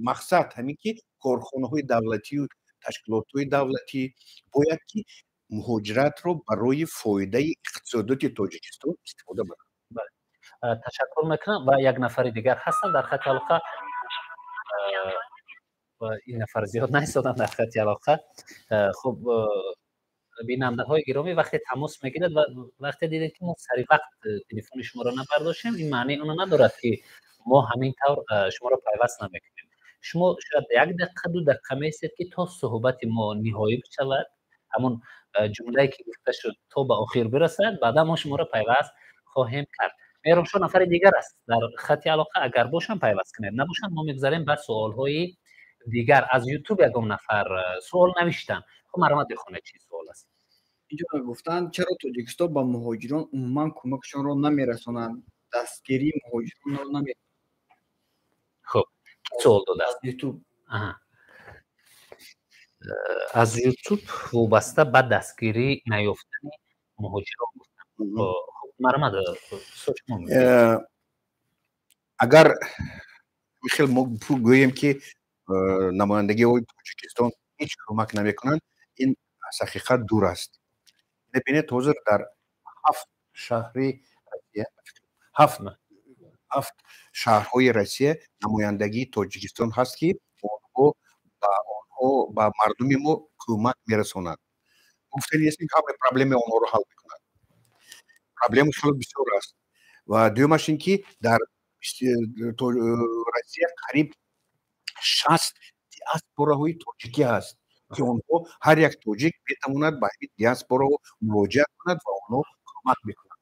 мақсад ҳамин ки корхонаҳои давлатию ташкилотҳои давлатӣ бояд ки муҳоҷиратро барои фоидаи иқтисодиёти Тоҷикистон истифода баранд. ташаккур мекунам ва як нафари дигар ҳастанд дар хати алоқа. ин нафар зиёд наистоданд дар хати алоқа. хуб бинандаҳои гиромӣ вақте тамос мегирад ва вақте дидед ки мо сари вақт телефони шуморо набардоштем ин маънӣ оно надорад ки мо ҳамин тавр шуморо пайваст намекунем. шумо шояд 1 дақиқа 2 дақиқа месед ки то суҳбати мо ниҳоӣ бишавад ҳамон ҷумлае ки гуфта шуд то ба охир бирасад баъдан мо шуморо пайваст хоҳем кард. меҳромшоҳ нафари дигар аст дар хати алоқа агар бошанд пайваст кунед набошанд мо мегузарем ба суолҳои دیگر از یوتیوب یکم نفر سوال نوشتن. خب مرحمت بخونه چی سوال است. اینجا گفتن چرا تاجیکستان با مهاجران عموما کمکشون رو نمیرسونن، دستگیری مهاجران رو نمیرسونن؟ خب سوال داده است یوتیوب. از یوتیوب وابسته به دستگیری نیافتن مهاجران گفتن. خب مرحمت اگر میخیل ما گوییم که نمایندگی های تاجیکستان هیچ کمک نمیکنند، این از حقیقت دور است. ببینید حاضر در 7 شهر روسیه، 7 شهرهای روسیه نمایندگی تاجیکستان هست که آنها با مردم ما کمک میرسونند. گفته نیست که همه پرابلم آنها رو حل میکنند. پرابلم خیلی بسیار است. و دومش این که در روسیه قریب 60 دیاسپوراهای تاجیکی هست که اونها هر یک تاجیک بتواند به این دیاسپورا مراجعه کند و اونها کمک میکنند.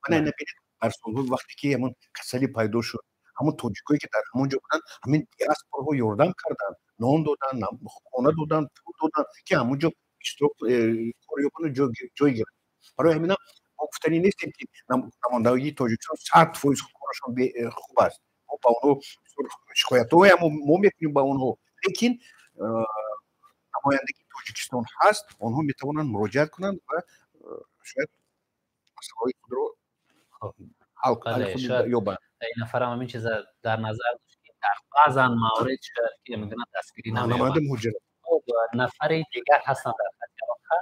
من نبینید در سالها وقتی که همون کسلی پیدا شد، همون تاجیکایی که در همونجا بودن همین دیاسپوراها یاردم کردن، نان دادن، خانه دادن، پول دادن که همونجا اشتراک کاری کنه جای گرفت. برای همین ما گفتنی نیستیم که نمایندگی تاجیکستان 100% کارشون خوب است. ما با اونها شکایت‌های ما میکنیم با اونها، لیکن نمایندگی تاجیکستان هست، اونها میتوانند مراجعه کنند و شاید مسائل خود رو حل خود یابند. این نفر هم این چیز در نظر داشت که در بعضا موارد شاید که میگن دستگیری نمی‌یابند. خب نفر دیگر هستن در خط آخر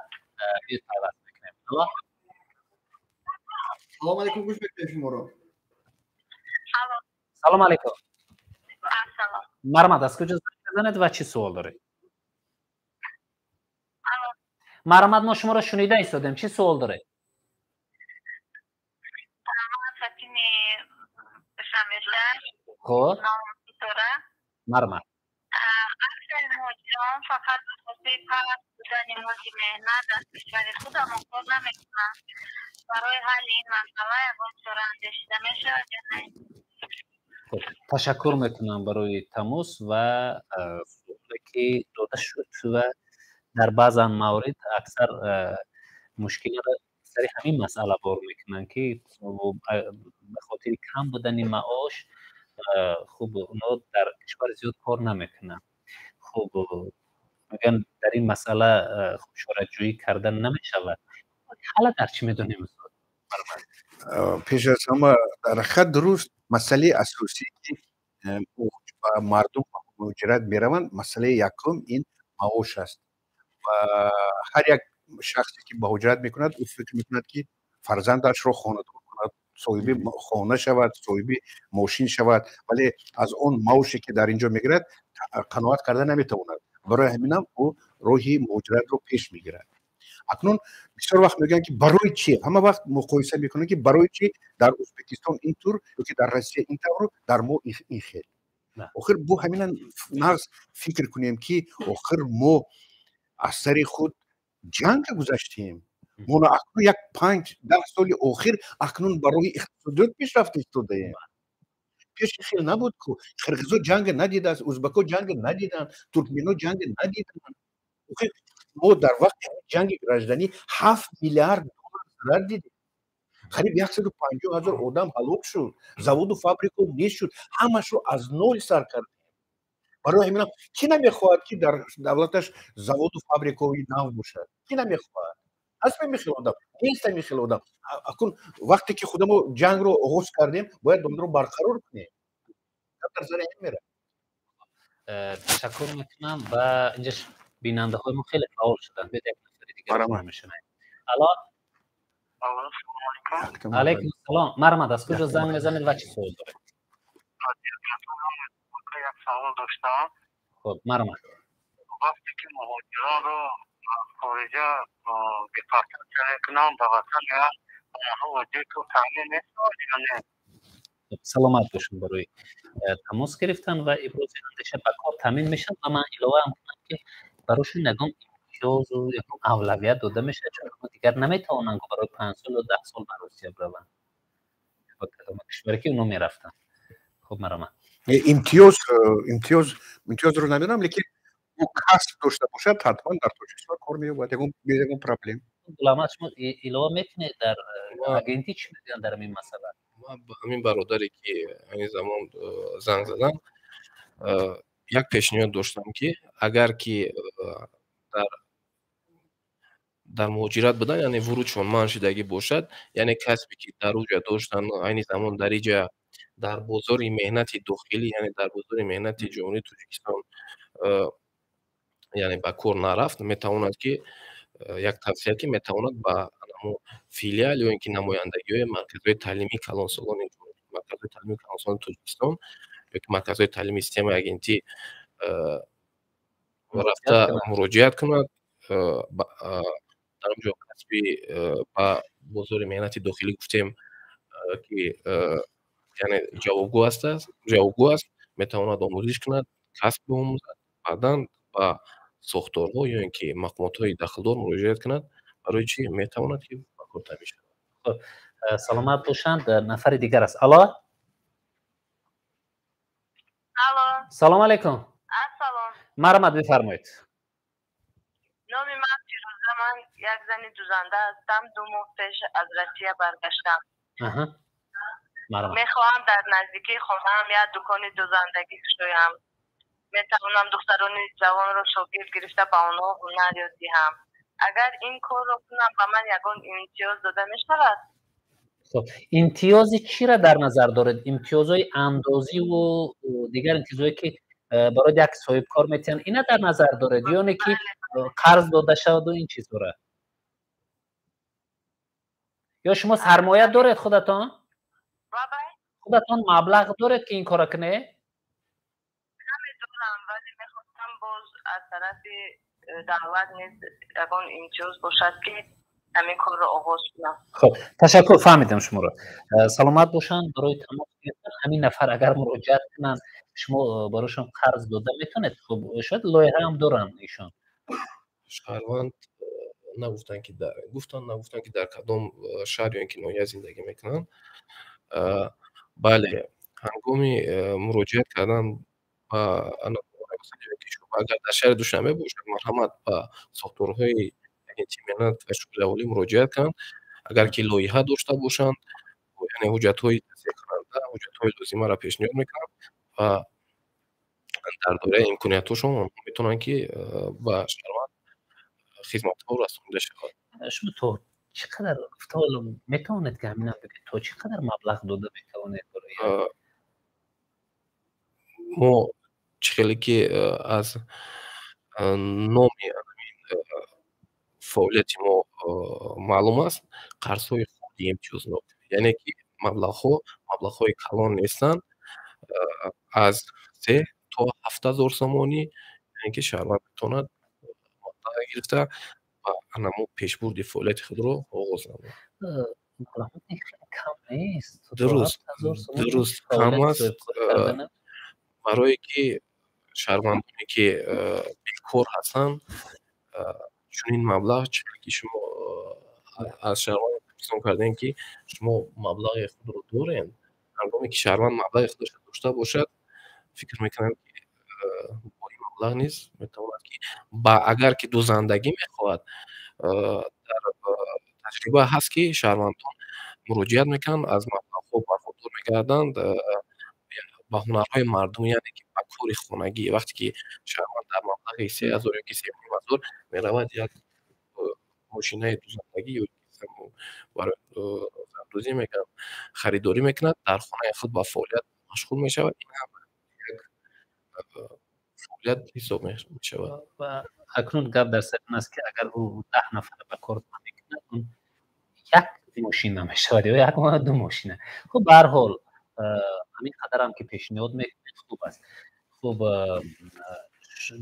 بیاید پیوست بکنیم. سلام علیکم، گوش بکنیم شما رو. سلام علیکم. سلام. مرحمت از کجا زنگ بزنید و چی سوال دارید؟ مرحمت ما شما را شنیده ایستادیم، چی سوال دارید؟ خب مرحمت. اکثر مهاجران فقط واسه پس بودن مورد مهنت از کشور خودمون کار نمیکنن. برای حل این مسئله یکان چاره اندیشیده میشه یا نه؟ خب تشکر میکنم برای تماس و سوالی که داده شد و در بعضا موارد اکثر مشکل را سر همین مسئله بار میکنن که به خاطر کم بودن معاش خوب اونا در کشور زیاد کار نمیکنن. خب میگن در این مسئله چاره‌جویی کردن نمیشود. حالا در چی میدونیم؟ پیش از همه در خط درست مسئله اساسی که مردم مهاجرت میروند، مسئله یکم این معاش است و هر یک شخصی که مهاجرت میکند او فکر میکند که فرزندش رو خانه‌دار کند، صاحب خانه شود، صاحب ماشین شود، ولی از اون معاشی که در اینجا میگیرد قناعت کرده نمیتواند. برای همین هم او راهی مهاجرت رو پیش میگیرد. اکنون بسیار وقت میگن که برای چی؟ همه وقت مقایسه میکنن که برای چی در ازبکستان اینطور که در روسیه اینطور، در ما این خیلی. آخر بو همین نقص فکر کنیم که آخر ما از سر خود جنگ گذاشتیم. ما اکنون یک 5-10 سال آخر اکنون برای اقتصادیات پیشرفت افتادیم. پیش خیلی نبود که قرقیزا جنگ ندیده است، ازبکا جنگ ندیدن، ترکمنا جنگ ندیدن. آخر ما در وقت جنگ گرجدنی 7 میلیارد دلار ضرر دیدیم. قریب 150,000 آدم هلاک شد، زواد و فابریکا نیست شد، همش رو از نول سر کردیم. برای همین کی نمیخواهد که در دولتش زواد و فابریکای نو باشد؟ کی نمیخواهد؟ اصلا میخواد آدم نیست، میخواد آدم. اکنون وقتی که خودمون جنگ رو آغاز کردیم باید اون رو برقرار کنیم. در نظر این میره. تشکر میکنم و اینجا بیننده های ما خیلی فعال شدن. به یک نفر دیگه رو میشنیم. علیکم السلام. مرحمت از کجا زنگ میزنید و چی سوال دارید؟ یک سوال داشتم. خب مرحمت. وقتی که مهاجران رو خارجه دیپارتمنت کنم به وطن میان، اونها وجه تو تامین نیست یا نه؟ سلامت باشون برای تماس گرفتن و ابراز اندیشه به کار تامین میشن و من علاوه هم کنم که براشون نگام امتیاز و اولویت داده میشه، چون دیگر نمیتوانن که برای 5 سال و 10 سال به روسیه بروند. با کشوری که اونا میرفتن. خب مرحمت. امتیاز رو ندارم، لیکن او کسب داشته باشد حتما در تاجیکستان کار می‌یابد. یگان پرابلم. غلامت شما ایلوا میتونید در ما اگنتی چی میگن در این مسئله؟ ما با همین برادری که این زمان زنگ زدم یک پیشنهاد داشتم که اگر که در مهاجرت بدن، یعنی ورودشون منشدگی باشد، یعنی کسبی که در اوجا داشتن این زمان در اینجا در بازار مهنت داخلی، یعنی در بازار مهنت جمهوری تاجیکستان یعنی با کار نرفت، میتواند که یک توصیه که میتواند با فیلیال یا اینکه نمایندگی مرکزهای تعلیمی کلانسالان مرکزهای تعلیمی کلانسالان تاجیکستان یا که مرکزهای تعلیمی سیستم اگنتی رفته مراجعت کند در اونجا کسبی با بازار مهنت داخلی گفتیم که یعنی جوابگو است، میتواند آموزش کند، کسب بآموزد، بعداً با ساختارها یا اینکه مقامات‌های داخلدار مراجعت کند، برای چی میتواند که کار تامین شود. سلامت باشند. نفر دیگر است. الو الو، سلام علیکم. السلام. مرحمت بفرمایید. نام من فیروزه، من یک زن دوزنده هستم. 2 ماه پیش از روسیه برگشتم. میخواهم در نزدیکی خانه‌ام یک دکان دوزندگی شویم. میتوانم دختران جوان را شاگرد گرفته به آنها هنر یاد دهم. اگر این کار را کنم به من یگان امتیاز داده میشود؟ خب امتیازی چی را در نظر دارید؟ امتیازهای اندازی و دیگر امتیازهایی که برای یک صاحب کار میتونن اینا در نظر دارید، یا نه که قرض داده شود و این چیزا را؟ یا شما سرمایه دارید خودتان مبلغ دارید که این کارا کنه؟ نمیدونم، ولی میخواستم باز از طرف دعوت نیست یگان امتیاز باشد که همین کار رو آغاز کنم. خب تشکر، فهمیدم شما رو. سلامت باشن. برای تماس گرفتن همین نفر اگر مراجعت کنن شما براشون قرض داده میتونید. خب شاید لایحه هم دارن ایشان. شهروند نگفتن که در کدام شهر یا اینکه ناحیه زندگی میکنن. بله، هنگامی مراجعت کردن اگر در شهر دوشنبه باشد مرحمت به ساختارهای مهنت و شغل اولی مراجعت کنند. اگر که لایحه داشته باشند یعنی حجت‌های تصدیق کننده، حجت‌های لازمه را پیشنهاد میکنند و در دوره امکانیت‌هاشون میتونن که با شهروند خدمت‌ها رسانده شود. شما تو چقدر میتونید که همین بگید تو چقدر مبلغ داده میتونید برای ما چخیلی که از نام فعالیت ما معلوم است، قرض‌های خودی امتیازنامه، یعنی که مبلغ‌های کلان نیستند، از 3 تا 7000 سامانی، یعنی که شهروند میتواند مبلغ گرفته و انمو پیشبرد فعالیت خود را آغاز نماید. کم نیست. درست کم است، برای که شهروندانی که بیکار هستند چنین مبلغ چیزی که شما از شهروند پرسان کردین که شما مبلغ خود رو دارین، هنگامی که شهروند مبلغ خودش داشته باشد فکر میکنم که با این مبلغ نیست میتواند که اگر که دوزندگی میخواهد در تجربه هست که شهروندان مراجعت میکنن، از مبلغ خود برخوردار میگردند با هنرهای مردم، یعنی که با کار خانگی. وقتی که شهروند در مبلغ 3000 یا 3500 میرود یک ماشینه دوزندگی یا برای دوزی میکنه خریداری میکنه، در خانه خود با فعالیت مشغول میشود. این هم یک فعالیت حساب میشود. و اکنون گپ در سر این است که اگر او 10 نفر به کار میکنه اون یک ماشین نمیشود یا یک ما 2 ماشینه. خب به هر حال همین قدر هم که پیشنهاد میکنید خوب است. خب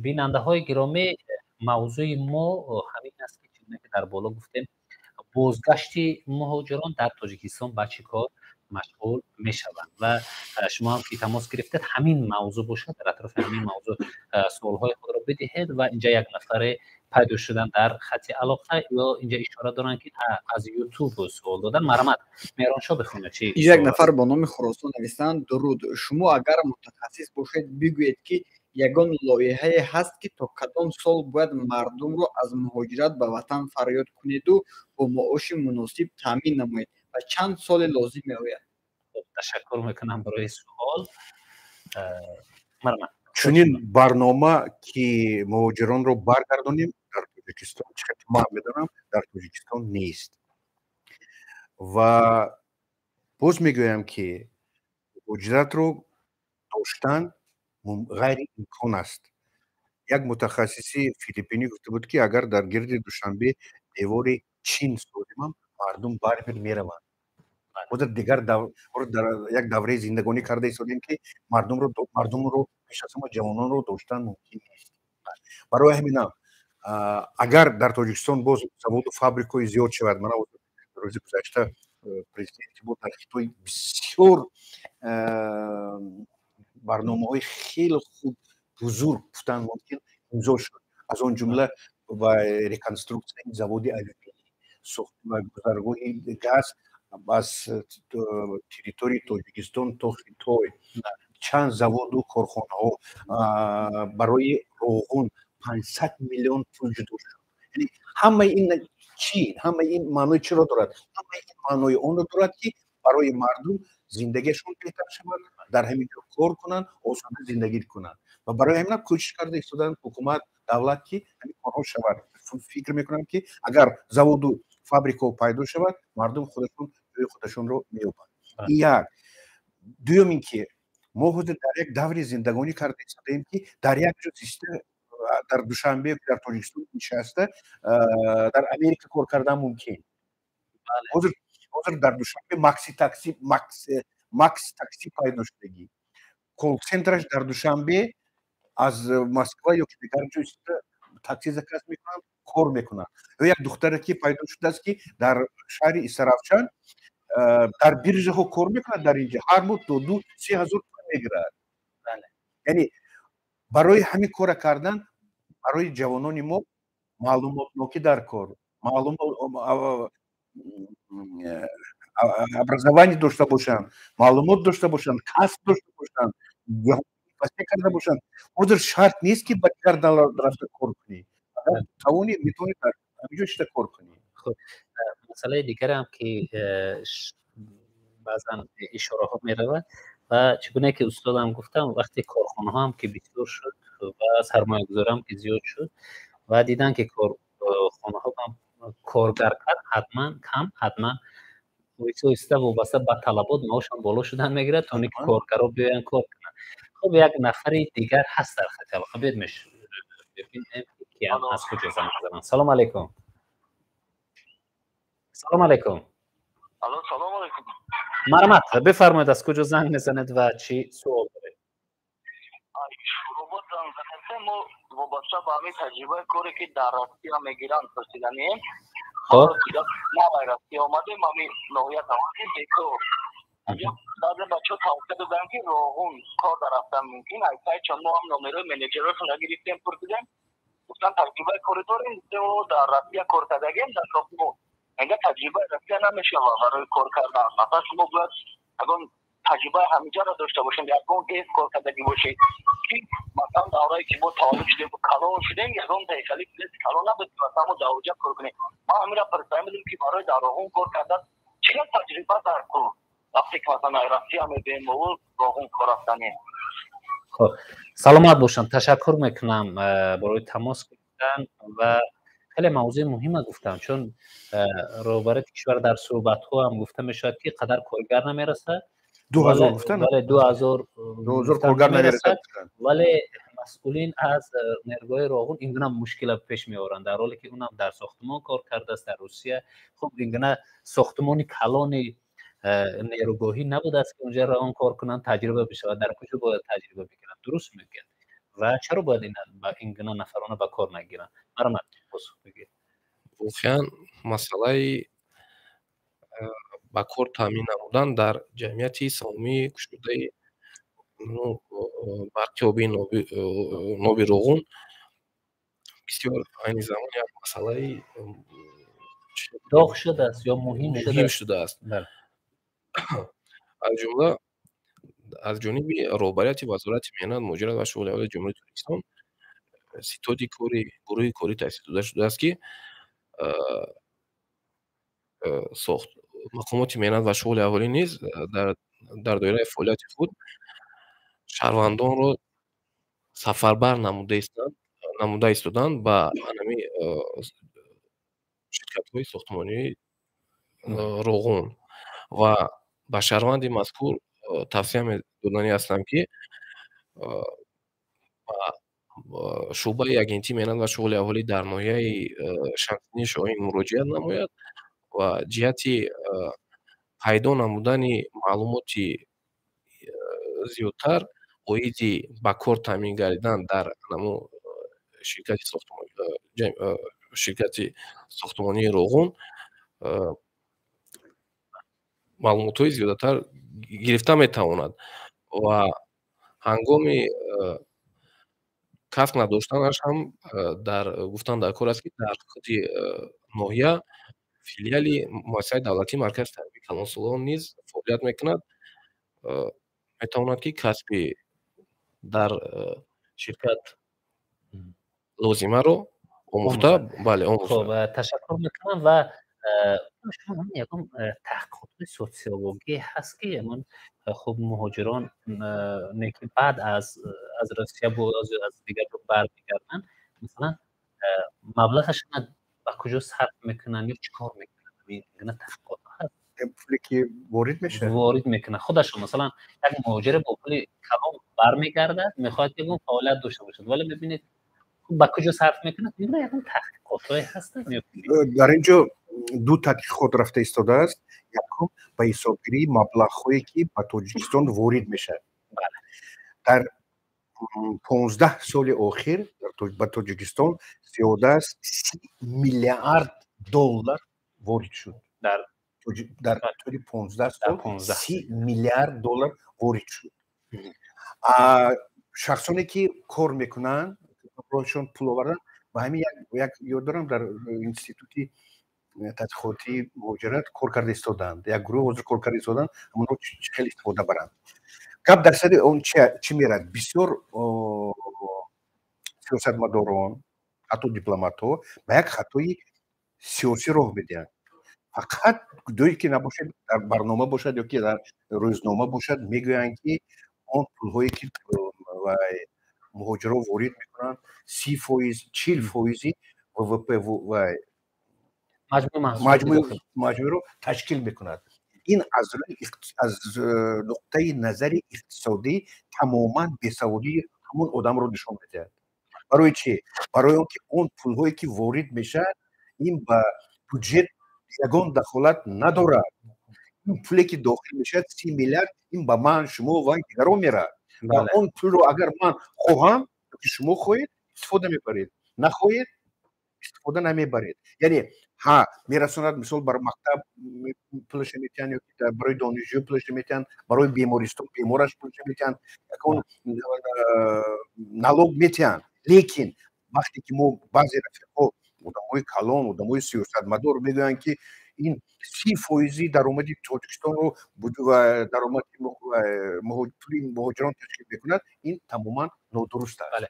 بیننده های گرامی، موضوع ما همین است که چیزی که در بالا گفتیم، بازگشت مهاجران در تاجیکستان به چه کار مشغول میشوند و شما هم که تماس گرفتید همین موضوع باشد، در اطراف همین موضوع سوالهای خود را بدهید و اینجا یک نفر پیدا شدن در خط علاقه یا اینجا اشاره دارن که از یوتیوب سوال دادن. مرحمت میرانشاه بخونه چی یک نفر با نام خراسان نویسند: درود، شما اگر متخصص باشید بگویید که یگان لایحه هست که تا کدام سال باید مردم رو از مهاجرت به وطن فریاد کنید و با معاش مناسب تامین نمایید و چند سال لازم میآید؟ تشکر میکنم برای سوال. مرحمت. چنین برنامه که مهاجران رو برگردانیم در تاجیکستان، چقدر من میدونم در تاجیکستان نیست و باز میگویم که مهاجرت رو داشتن غیر امکان است. یک متخصصی فیلیپینی گفته بود که اگر در گرد دوشنبه دیوار چین سازیم مردم برمی میروند. خود دیگر در یک دوره زندگانی کرده ایستادیم که مردم رو پیش از ما جوانان رو داشتن ممکن نیست. برای همین اگر در تاجیکستان باز завод و فابریکای زیاد شود، من روز گذشته پرزیدنتی بود در خطوی بسیار برنامه‌های خیلی خوب بزرگ گفتن ممکن امضا شد، از آن جمله و ریکانستروکسیون این завод алюминий، ساختن گذرگاه گاز از تریتوری تاجیکستان تا خطای، چند завод و کارخانه ها برای روغن 500 میلیون پول جدا شد. یعنی همه این چی؟ همه این معنای چرا دارد؟ همه این معنای اون رو دارد که برای مردم زندگیشون بهتر شود، در همین جا کار کنن، آسان زندگی کنن و برای همین کوشش کرده ایستادن حکومت دولت که همین کارها شود. فکر میکنم که اگر завод و فابریکا پیدا شود مردم خودشون رو مییابند. یک دوم این که ما حدود در یک دوری زندگانی کرده ایستادیم که در یک جا سیستم در دوشنبه در تاجیکستان نشسته در امریکا کار کردن ممکن. حاضر در دوشنبه ماکس تاکسی پیدا شدگی، کال سنترش در دوشنبه از مسکو یا که دیگر جای تاکسی زکات میکنن کار میکنن. و یک دختره که پیدا شده است که در شهر اسرافشان در بیرژه ها کار میکنه، در اینجا هر ماه 2-3 هزار تومان میگیرد. یعنی برای همین کار کردن برای جوانان ما معلومات نوکی در کار، образование داشته باشن، معلومات داشته باشن، کسب داشته باشن، واسه کرده باشن. حاضر شرط نیست که بچه‌ها در رفته کار کنی، توانی میتونی در همینجا شده کار کنی. خب مسئله دیگر هم که بعضا اشاره ها میرود و چگونه که استادم گفتم وقتی کارخانه ها هم که بسیار شد و سرمایه گذاری هم که زیاد شد و دیدن که کارخانه ها هم کارگر کرد حتما ویسته وابسته به طلبات معاششان بالا شدن میگیره تا اینکه کارگرها بیاین کار کنن. خب یک نفری دیگر هست در خط علاقه، ببینیم کی هم از کجا زنگ میزنن. سلام علیکم. سلام علیکم. الو سلام علیکم. مرحمت، بفرمایید از کجا زنگ میزنید و چی سوال دارید؟ شروع زنگ زدن ما وابسته به همین تجربه کاری که در روسیه میگیرن پرسیدنیم. خب ما به روسیه آمدیم، همین نوعیت آمدیم دیگه اینجا بعضی بچه ها توقع دادن که روغن کار در رفتن ممکن ایسای چون ما هم نومره منیجراتون را گرفتیم پرسیدیم، گفتن تجربه کاری داریم و در روسیه کار کردگیم در روسیه اینجا تجربه روسیه نمیشه برای کار کردن. مثلا شما باید اگر تجربه همینجا را داشته باشیم، یکون ایز کار کردگی باشید که مثلا دورایی که ما طالب شدیم و کلان شدیم یکون تایخالی کلیس کلان نبود که مثلا ما دوجه کار کنیم. ما همین را پرسیدیم که برای در روغن کار کردن چه تجربه در کار وقتی که مثلا روسیه میبینیم و روغن کار رفتنیم. خب سلامت باشم، تشکر میکنم برای تماس گرفتن و خیلی موضوع مهمه گفتم، چون روبره کشور در صحبت ها هم گفته میشد که قدر کارگر نمیرسه. 2000 گفتن؟ ولی 2000 کارگر نمیرسه، ولی مسئولین از نیروگاه روغن اینگونه مشکل پیش میآورند، در حالی که اونم در ساختمان کار کرده است در روسیه. خب اینگونه ساختمان کلان نیروگاهی نبوده است که اونجا روغن کار کنن تجربه بشه و در کجا باید تجربه بگیرن. درست میگن و چرا باید اینگونه نفرانه به کار نگیرن؟ مرحمت پاسخ بگید. واقعا مسئله با کار تامین نمودن در جمعیت سامی کشوده برکیابی نوبی روغن بسیار این زمان یک مسئله داغ شده است یا مهم شده است. از جمله از جانب رهبریت وزارت میهنت مهاجرت و شغل اهل جمهوری ترکستان ستاد کاری گروه کاری تأسیس شده است که ساخت مقامات میهنت و شغل اهالی نیز در دایره فعالیت خود شهروندان را سفربر نموده ایستادند به انمی شرکت‌های ساختمانی روغون و به شهروند مذکور توصیه دادنی هستم که شعبه اگنتی میهنت و شغل اهالی در ناحیه شمسینی شاهین مراجعت نماید و جهتی پیدا نمودن معلوماتی زیادتر اویدی با کار تامین گردیدن در نمو شرکت ساختمانی روغون معلومات‌های زیادتر گرفته میتواند و هنگامی کسب نداشتنش هم در گفتن در کار است که در خود ناحیه فیلیالی مؤسسه دولتی مرکز تربیت کلانسالان نیز فعالیت میکند. میتواند که کسبی در شرکت لازمه رو آموخته خب تشکر میکنم و شما هم یکم تحقیقات سوسیولوژی هست که من خب مهاجران که بعد از روسیه از دیگر رو برمیگردن مثلا مبلغشون با کجا صرف میکنن یا چیکار میکنن این تحقیقات هست پولی که وارد میکنه خودشون مثلا یک مهاجر با پول کلان برمیگرده میخواد که اون فعالیت داشته باشه ولی ببینید با کجا صرف میکنه این یک تحقیقاتی هستن در اینجا دو تحقیقات رفته ایستاده است. یکم به حسابگیری مبلغ‌هایی که به تاجیکستان وارد میشه در 15 سال اخیر به تاجیکستان زیاده از 30 میلیارد دلار وارد شد. در طول 15 سال 30 میلیارد دلار وارد شد. شخصانی که کار میکنن برایشون پول آوردن و همین یک یاد دارم در انستیتوتی تحقیقاتی مهاجرت کار کرده ایستادند. یک گروه حضور کار کرده ایستادند همون رو خیلی استفاده برند. گپ در سر اون چی میرد؟ بسیار سیاستمداران حتی دیپلمات‌ها به یک خطای سیاسی راه میدهند. فقط دویی که نباشه در برنامه باشد یا که در روزنامه باشد میگویند که اون پولهایی که مهاجران وارد میکنن 30% 40% و مجموع رو تشکیل میکند. این از نقطه نظر اقتصادی تماما بیسوادی همون آدم رو نشان میده. برای چی؟ برای اینکه اون پولهایی که وارد میشه این به بودجه یگان دخالت ندارد. این پولی که داخل میشه 30 میلیارد این به من شما و دیگران میره و اون پول رو اگر من خواهم که شما خواهید استفاده میبرید نخواهید استفاده نمیبرید. یعنی ها میرسوند مثال برای مکتب پولش میتن یا برای دانشجو پولش میتن برای بیمارستان بیمارش پولش میتن اون نالوگ میتن. لیکن وقتی که ما بعضی رفیقا آدمای کلان آدمای سیاستمدار میگن که این 30% درآمد تاجیکستان رو و درآمد مهاجران تشکیل میکند این تماما نادرست است. بله.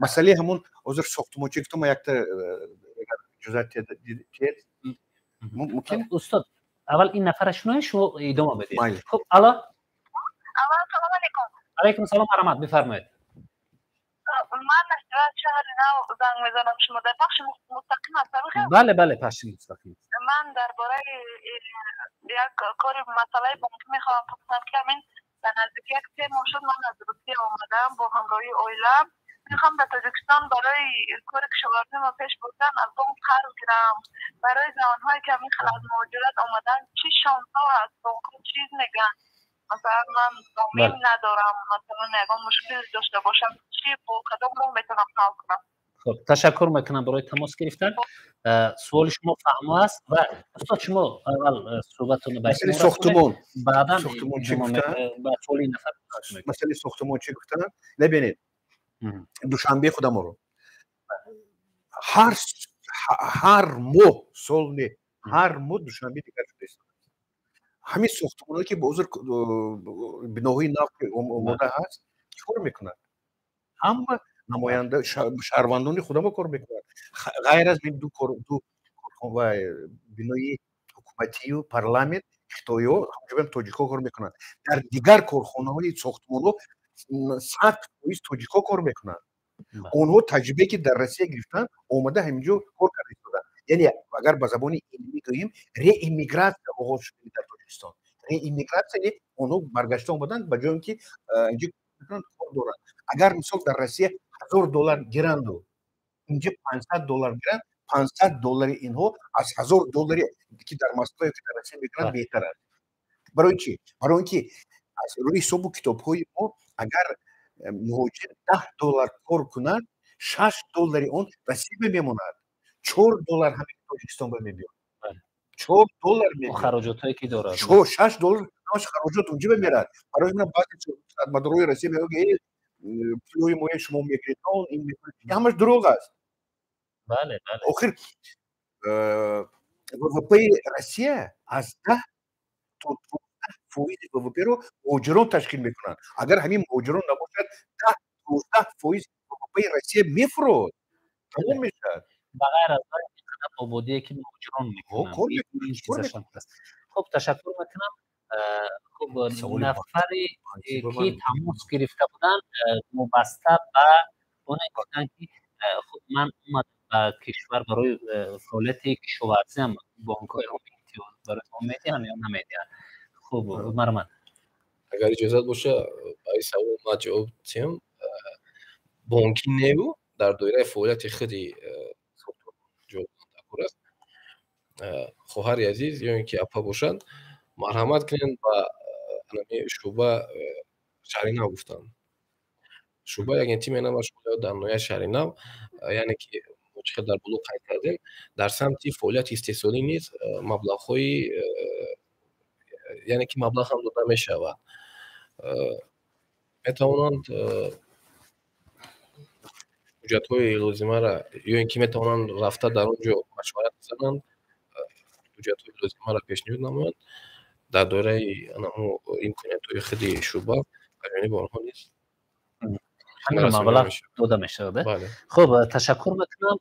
مسئله همون حاضر ساختمانچی که ما یک تا جزئیات ممکن استاد اول این نفرشون شما ادامه بدید. خب الان سلام علیکم. علیکم سلام و رحمت بفرمایید. من از شهر نو زنگ میزنم شما در بخش مستقیم هستم. بله پخش مستقیم. من درباره یک کار مسئله بانکی میخوام بپرسم که همین در نزدیک یک 3 ماه شد من از روسیه آمدم با همراهی اویلم میخوام در تاجیکستان برای کار کشاورزی ما پیش بردن از بانک قرض گیرم. برای زمانهایی که همین خلاص مهاجرت آمدن چی شانس‌ها هست؟ بانک چیز میگن؟ مثلا من زمین ندارم مثلا یگان مشکل داشته باشم چی با کدام رو میتونم حل کنم؟ خب تشکر میکنم برای تماس گرفتن. سوال شما فهمه است و استاد شما اول صحبتتون مسئله ساختمان بعدا ساختمان چی گفتن؟ مسئله نفر مسئله ساختمان چی گفتن؟ ببینید دوشنبه خودم رو هر ماه سال نه هر ماه دوشنبه دیگر شده است. همین ساختمانایی که به عذر بناهای نو که اومده هست چیکار میکنن؟ همه نماینده شهروندان خود ما کار میکنن. غیر از این دو بنای حکومتی و پارلمانت خطایا همچنین تاجیکا کار میکنن. در دیگر کارخانه‌های ساختمان‌ها 100% تاجیکا کار میکنن. اونها تجربه که در روسیه گرفتن اومده همینجا کار کردن. یعنی اگر به زبان علمی گوییم ری ایمیگراسیون آغاز شده در تاجیکستان. ری ایمیگراسیون اونها برگشته اومدن به جای اینکه اینجا کار دارن. اگر مثلا در روسیه $1000 گیرند و اینجا $500 گیرند، $500 اینها از $1000 که در مسکو که در روسیه میگیرند بهتر است. برای چی؟ برای اینکه از روی حساب کتاب‌های ما اگر مهاجر $10 کار کنند $6 اون رسیب میموند. $4 همین تاجیکستان به میاد. $4 میاد. خراجاتی که داره. $6 همش خراجات اونجا میاد. برای من بعد مدروی رسیب میگه پولای ما شما میگیرید این میگه همش دروغ است. بله. آخر ВВП روسیه از 10 تا 12% ВВП رو مهاجران تشکیل میکنن. اگر همین مهاجران نباشد 10-12% ВВП روسیه میفرواد. تمام میشه. بغیر از این آبادی که مهاجران میکنن. خب تشکر میکنم. خب نفری که تماس گرفته بودن مبسته به اون گفتن که خب من اومدم به کشور برای فعالیت کشاورزی هم بانک‌های برای میدین یا نمیدین. خب مرمن اگر اجازه باشه برای سوال ما جواب بدم. بانکی نیو در دایره فعالیت خودی جواب داده است. خواهر عزیز یا اینکه اپا باشند مرحمت کنین با انمی شعبه شهری نو گفتن. شعبه یک تیم اینا مشغول در نوع شهری نو، یعنی که چقدر در بلوغ قید کردیم در سمت فعالیت استحصالی نیز مبلغ‌های یعنی که مبلغ هم داده میشود. میتوانند حجت‌های لازمه را یا اینکه میتوانند رفته در اونجا مشورت بزنند، حجت‌های لازمه را پیشنهاد نمایند در دوره امکانیت‌های خودی شعبه جانب آنها نیست. همین مبلغ داده میشه. خب تشکر میکنم.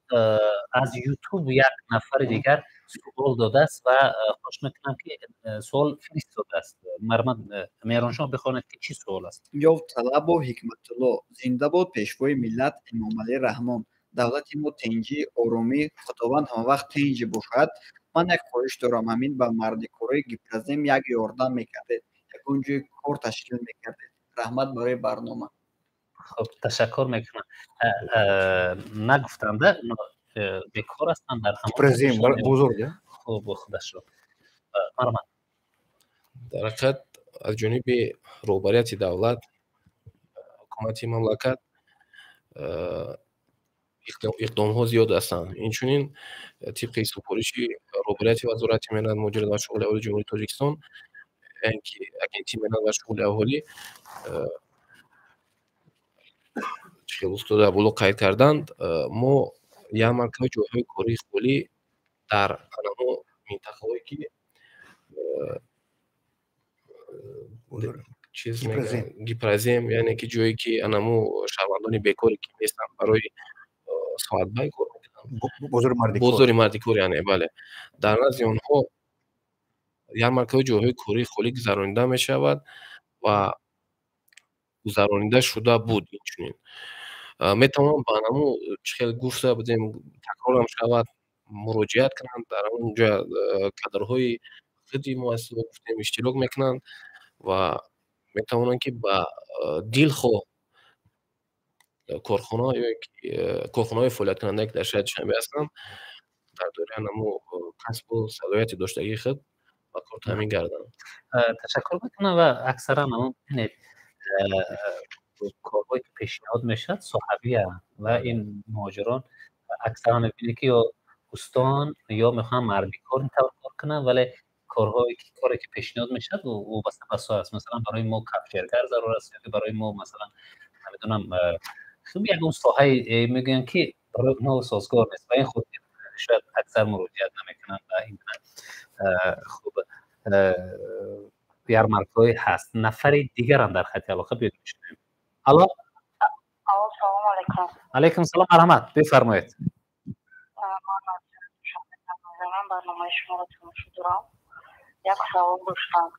از یوتیوب یک نفر دیگر سوال داده است و خوش میکنم که سوال فرستاده است. مرمد میران شما بخواند که چی سوال است. یا طلب و حکمت الله زنده باد پیشوای ملت امام علی رحمان. دولت ما تنجی آرامی خداوند هم وقت تنجی باشد. من یک خواهش دارم همین با مرد کره گیپرزیم یک یاردم میکرده یک اونجا کار تشکیل میکرده. رحمت برای برنامه. خب تشکر میکنم. نگفتم ده بیکار هستن در همون پرزیم بزرگه. خب خودش رو مرمن در حقیقت از جانب رهبریت دولت حکومت مملکت اقدام‌ها زیاد هستند. اینچنین طبق سفارش رهبریت وزارت امنیت مهاجرت و شغل اهالی جمهوری تاجیکستان اینکه اگنتی امنیت و شغل اهالی خیلی در بلوغ قید کردند ما یک مرکز جاهای کاری خالی در انما منطقه‌ای که چیز میگن گیپرزیم یعنی که جایی که انما شهروندان بیکاری که نیستن برای ساعت بای کار میکنن بزرگ مردی کار یعنی بله در نزد اونها یک مرکز جاهای کاری خالی گذرانیده میشود و گذرانیده شده بود. اینچنین میتوانم با انمو خیلی گفته بودیم تکرار هم شود مراجعت کنند در اونجا کادرهای خودی مؤسسه گفتیم اشتراک میکنند و میتوانند که با دلخواه کارخانه‌های فعالیت کننده که در شهر دوشنبه هستند در دوره انمو کسب و صلاحیت داشتگی خود و کار تامین گردند. تشکر میکنم و اکثرا همون کارهایی که پیشنهاد میشد صحابیه و این مهاجران اکثرا میبینی که یا استان یا میخوان مردی کار اینطور کار کنن ولی کاری که پیشنهاد میشد و بسته بسا است. مثلا برای ما کفشرگر ضرور است یا برای ما مثلا نمیدونم خب یک اون ساحه میگن که برای اونها سازگار نیست و این خود شاید اکثر مراجعت نمیکنن و این خوب یارمارک‌های هست. نفر دیگر هم در خط علاقه پیدا می‌شیم. الو سلام علیکم. علیکم سلام مرحمت، بفرمایید. من برنامه شما رو تماشا دارم. یک سوال داشتم.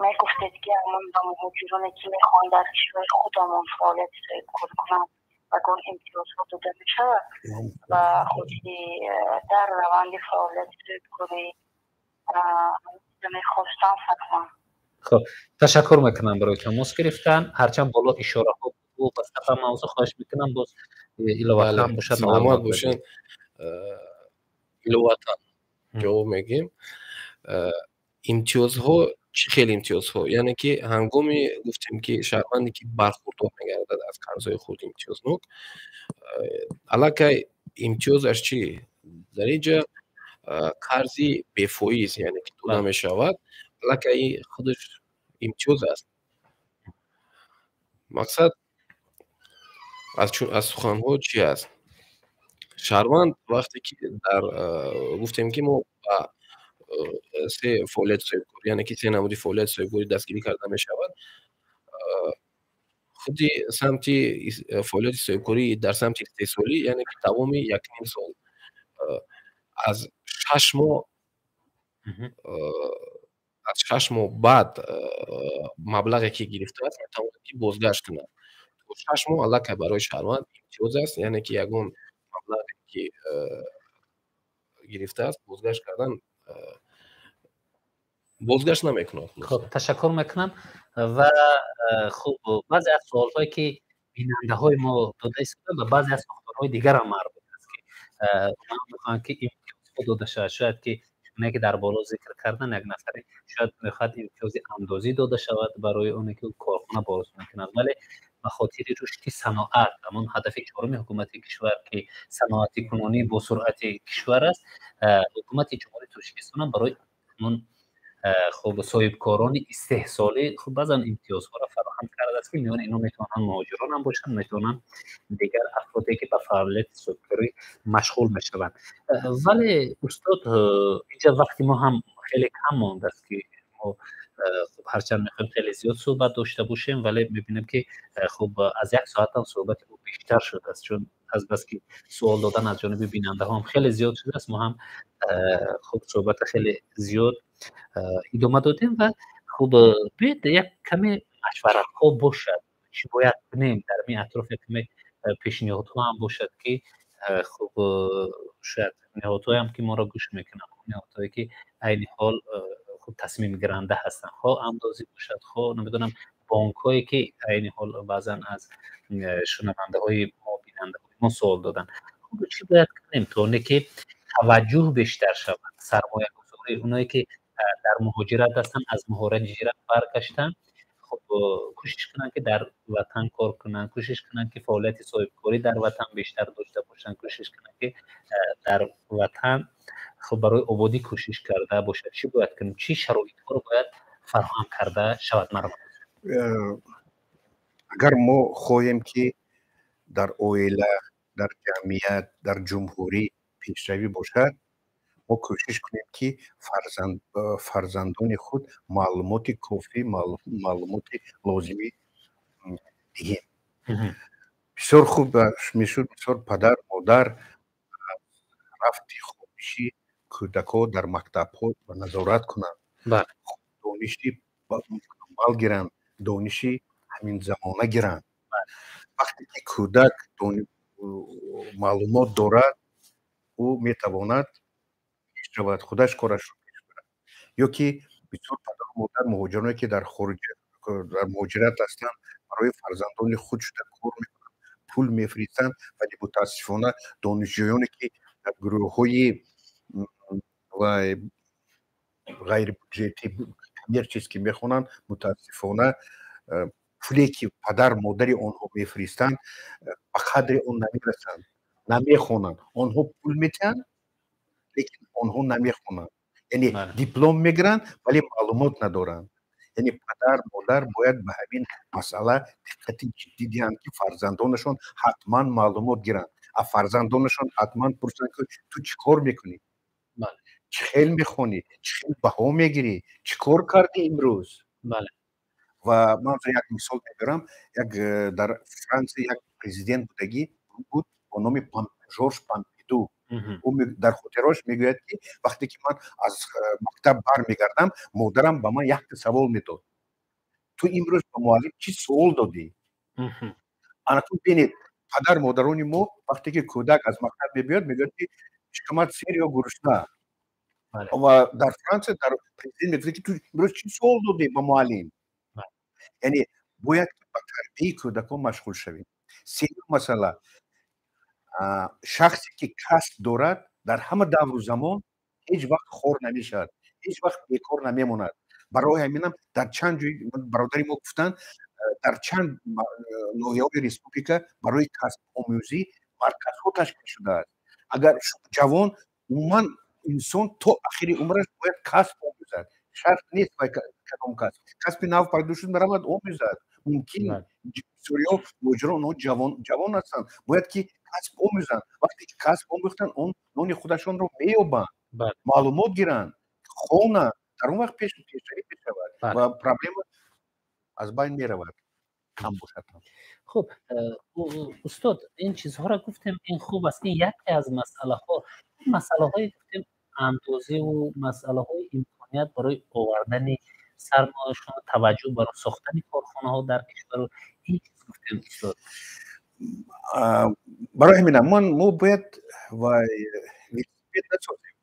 میگفتید که من با مهاجرانی که میخوان در کشور خودمون فعالیت کنند اگر امتیازها داده میشه و خودی در روند فعالیت کاری میخواستم فرمان. خب تشکر میکنم برای تماس گرفتن. هرچند بالا اشاره ها بود و بس موضوع خواهش میکنم باز ایلوطن هم باشد سلامت باشین. ایلوطن جواب میگیم امتیازها چی خیلی امتیازها، یعنی که هنگامی گفتیم که شهروندی که برخوردار میگردد از قرضهای خود امتیازناک علاقه امتیازش چی؟ در اینجا قرضی بفایز یعنی که داده میشود علاقه خودش امتیاز است. مقصد از سخنها چی است؟ شهروند وقتی که در گفتیم که ما سه فعالیت صاحبکاری یعنی که سه نمودی فعالیت صاحبکاری دستگیری کرده می شود، خودی سمتی فعالیت صاحبکاری در سمت استحصالی یعنی که تمام 1.5 سال از 6 ماه از 6 ماه بعد مبلغی که گرفته است میتواند که بازگشت کنه. 6 ماه علاقه برای شهروند امتیاز است، یعنی که یگان مبلغی که گرفته است بازگشت کردن بازگشت نمیکنه. خب تشکر میکنم و خب بعضی از سوال‌هایی که بیننده های ما داده است و بعضی از ساختارهای دیگر هم مربوط است که ما میخوایم که امتیاز داده شود. شاید که اونایی که در بالا ذکر کردن یک نفری شاید میخواد امتیاز اندازی داده شود برای اونایی که کارخانه باز میکنند، ولی به خاطر رشد صنعت همون هدف چهارم حکومت کشور که صنعت کنونی با سرعت کشور است، حکومت جمهوری تاجیکستان برای اون خب صاحبکاران استحصالی خب بعضا امتیازها را فراهم کرده است که میان اینا میتونن مهاجران هم باشن، میتونن دیگر افرادی که به فعالیت صاحبکاری مشغول میشوند. ولی استاد اینجا وقتی ما هم خیلی کم مانده است که ما خب هرچند میخوایم خیلی زیاد صحبت داشته باشیم ولی میبینیم که خب از 1 ساعت هم صحبت بیشتر شده است، چون از بس که سوال دادن از جانب بیننده ها هم خیلی زیاد شده است. ما هم خب صحبت خیلی زیاد ادامه دادیم و خب باید یک کمی مشورت ها باشد چی باید کنیم در این اطراف کمی پیشنهاد ها هم باشد که خب شاید نهادهای هم که ما را گوش میکنن، نهادهایی که عین حال خب تصمیم گیرنده هستن، خواه اندازی باشد خواه نمیدونم بانک هایی که عین حال بعضا از شنونده های ما بیننده های ما سوال دادن. خب چی باید کنیم تا که توجه بیشتر شود، سرمایه گذاری اونایی که در مهاجرت هستن از مهاجرت برگشتن خب کوشش کنن که در وطن کار کنن، کوشش کنن که فعالیت صاحبکاری در وطن بیشتر داشته باشن، کوشش کنن که در وطن خب برای آبادی کوشش کرده باشد. چی باید کنیم؟ چی شرایط ها رو باید فراهم کرده شود؟ مرحبا. اگر ما خواهیم که در اویله، در جمعیت، در جمهوری پیشروی باشد، ما کوشش کنیم که فرزندان خود معلومات کافی، معلومات لازمی دهیم. بسیار خوب میشد بسیار پدر مادر رفتی خودشی کودک‌ها در مکتب‌ها نظارت کنند، دانشی مال گیرند، دانشی همین زمانه گیرند. وقتی که کودک معلومات دارد او میتواند شود خودش کارش رو پیش برد. یا که بسیار پدر و مادر مهاجرانی که در خارج در مهاجرت هستند برای فرزندان خودشون کار میکنن، پول میفرستند، ولی متاسفانه دانشجویانی که در گروه‌های و غیر بودجتی هر چیز که میخونن متاسفانه پولی که پدر مادر آنها میفرستند به قدر اون نمیرسند، نمیخونن. آنها پول میتن لیکن آنها نمیخونن، یعنی دیپلم میگیرن ولی معلومات ندارن. یعنی پدر مادر باید به همین مسئله دقت جدی دهند که فرزندانشون حتما معلومات گیرن. از فرزندانشان حتما پرسیدن که تو چی کار میکنی؟ بله. چه خیل میخونی؟ چه خیل بها میگیری؟ چی کار کردی امروز؟ بله. و من یک مثال میبرم، یک در فرانسه یک پرزیدنت بودگی بود با نام جورج پامپیدو. او در خاطرش میگوید که وقتی که من از مکتب برمیگردم مادرم به من یک سوال میداد، تو امروز به معلم چی سوال دادی؟ انا تو ببینید پدر مادران ما وقتی که کودک از مکتب میاد میگوید که شکمت سیر یا گرسنه. و در فرانسه در پرزیدنت میگه که تو امروز چی سوال دادی به معلم؟ یعنی باید به تربیت کودکان مشغول شویم. سوم مسئله، شخصی که کسب دارد در همه دور و زمان هیچ وقت خور نمیشد، هیچ وقت بیکار نمیموند. برای همینم در چند جای برادری ما گفتن در چند ناحیه‌های ریسپوبلیکا برای کسب آموزی مرکزها تشکیل شده است. اگر جوان عموما انسان تا آخر عمرش باید کسب آموزد، شرط نیست باید کدام کسب نو پیدا شد برود آموزد. ممکن سوریا مجرم جوان هستند باید که کسب آموزند. وقتی که کسب آموختن اون نون خودشان رو مییابند، معلومات گیرند، خونه در اون وقت پیشروی میشود و پرابلم از بین میرود. خب استاد این چیزها را گفتیم، این خوب است. این یکی از مسئله های گفتیم اندازه و مسئله های امکانیت برای آوردن سرمایه‌شان، توجه برای ساختن کارخانه ها در کشور، این چیز گفتیم استاد. برای همین ما باید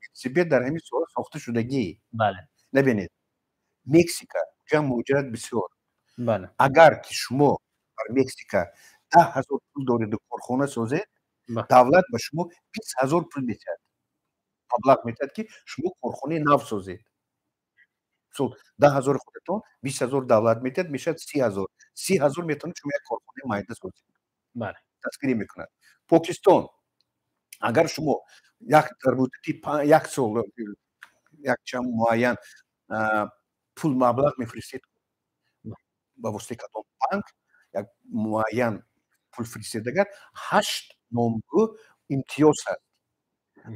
ویلسیپید در همین سوال ساخته شدگی. بله. نبینید مکزیکا جمع موجود بسیار. بله. اگر که شما در مکزیکا 10,000 پول دارید و کارخانه سازید، دولت به شما 20,000 پول میتد، مبلغ میتد که شما کارخانه نو سازید. 10,000 خودتون 20,000 دولت میتد، میشد 30,000 میتونید شما یک کارخانه مایده سازید. بله. تسکیری میکند. پاکستان اگر شما یک در مدتی یک سال یک چند معین پول مبلغ میفرستید با واسطه کدام بانک، یک معین پول فرستیدگر 8 نامگو امتیاز هست.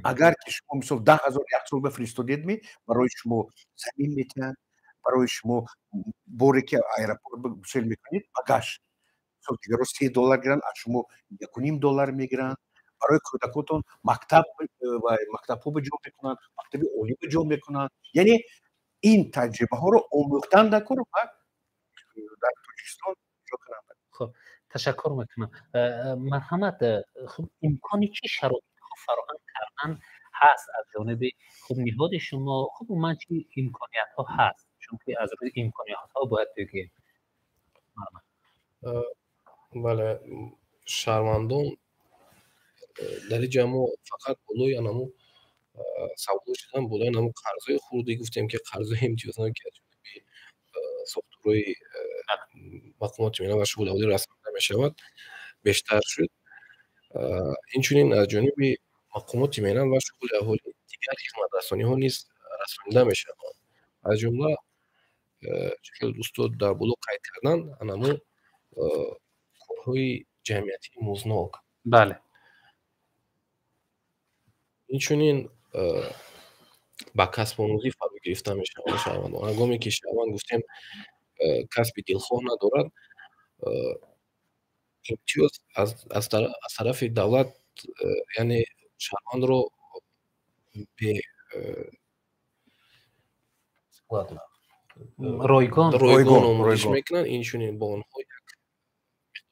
اگر که شما مثلا 10,000 یک سال بفرستادید برای شما زمین میتن، برای شما بوری که ایرپورت بسیل میکنید بگشت دیگر رو $3 گیرن، از شما $1.5 میگیرن. برای کودکاتون مکتب و مکتب ها به جا میکنن، مکتب عالی به جا میکنن. یعنی این تجربه ها رو آموختن دکر و در تاجیکستان جا کنن. خب تشکر میکنم. مرحمت، خب امکانی چی شرایط فراهم کردن هست از جانب خب نهاد شما؟ خب من چی امکانیت ها هست؟ چون که از روی امکانیت ها باید بگیم. بله، شهروندان در جمع فقط بالای انمو سوال شدن بالای انمو قرضای خوردی گفتیم که قرضای امتیازان که ساختورهای مقامات جمعیت و شغل اهالی رسانیده میشود بیشتر شد. اینچنین از جانب مقامات جمعیت و شغل اهالی دیگر خدمت رسانی ها نیز رسانیده میشود. از جمله چه دوستان در بلوگ قید کردن انمو کارهای جمعیتی موزناک. بله. اینچنین با کسب آموزی فرو گرفته میشه شهروندان. هنگامی که شهروند گفتیم کسب دلخواه ندارد، امتیاز از طرف دولت یعنی شهروند رو به رایگان آموزش میکنن. اینچنین با آنها یک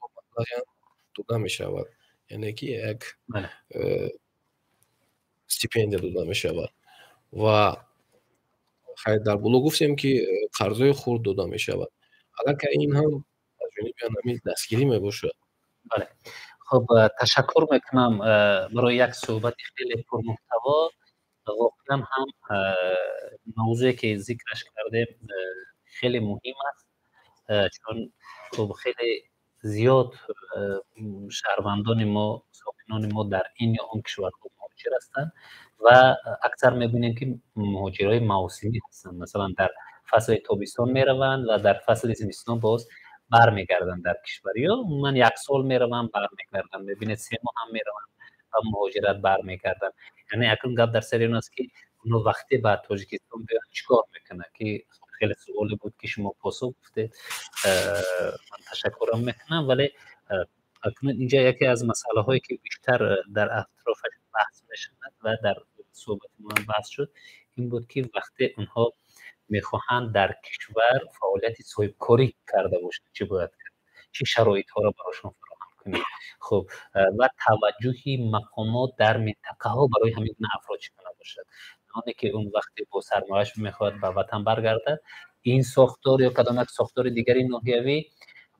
مقدار داده میشود، یعنی که یک استیپندیا داده میشود. و خیر در بلوگ گفتیم که قرضای خورد داده میشود. حالا که این هم از جانب همین دستگیری میباشد. بله. خب تشکر میکنم برای یک صحبت خیلی پرمحتوا. واقعا هم موضوعی که ذکرش کردیم خیلی مهم است، چون خب خیلی زیاد شهروندان ما، ساکنان ما در این یا آن کشورها مهاجر هستند و اکثر میبینیم که مهاجرای موسمی هستند. مثلا در فصل تابستان میروند و در فصل زمستان باز برمیگردن در کشور، یا من یک سال میروم برمیگردم. میبینید 3 ماه هم میروم و مهاجرت برمیگردن. یعنی اکنون گپ در سر این است که اونو وقتی به تاجیکستان بیان چیکار میکنه که خیلی سوالی بود که شما پاسخ گفتید. من تشکرم میکنم، ولی اکنون اینجا یکی از مسئله هایی که بیشتر در اطرافش بحث میشود و در صحبت ما بحث شد این بود که وقتی اونها میخواهند در کشور فعالیت صاحبکاری کرده باشند چه باید کرد، چه شرایط ها را براشون فراهم کنید. خب و توجهی مقامات در منطقه ها برای همین افراد چگونه باشد، آنی که اون وقتی با سرمایه‌اش میخواد به وطن برگردد این ساختار یا کدام یک ساختار دیگری ناحیوی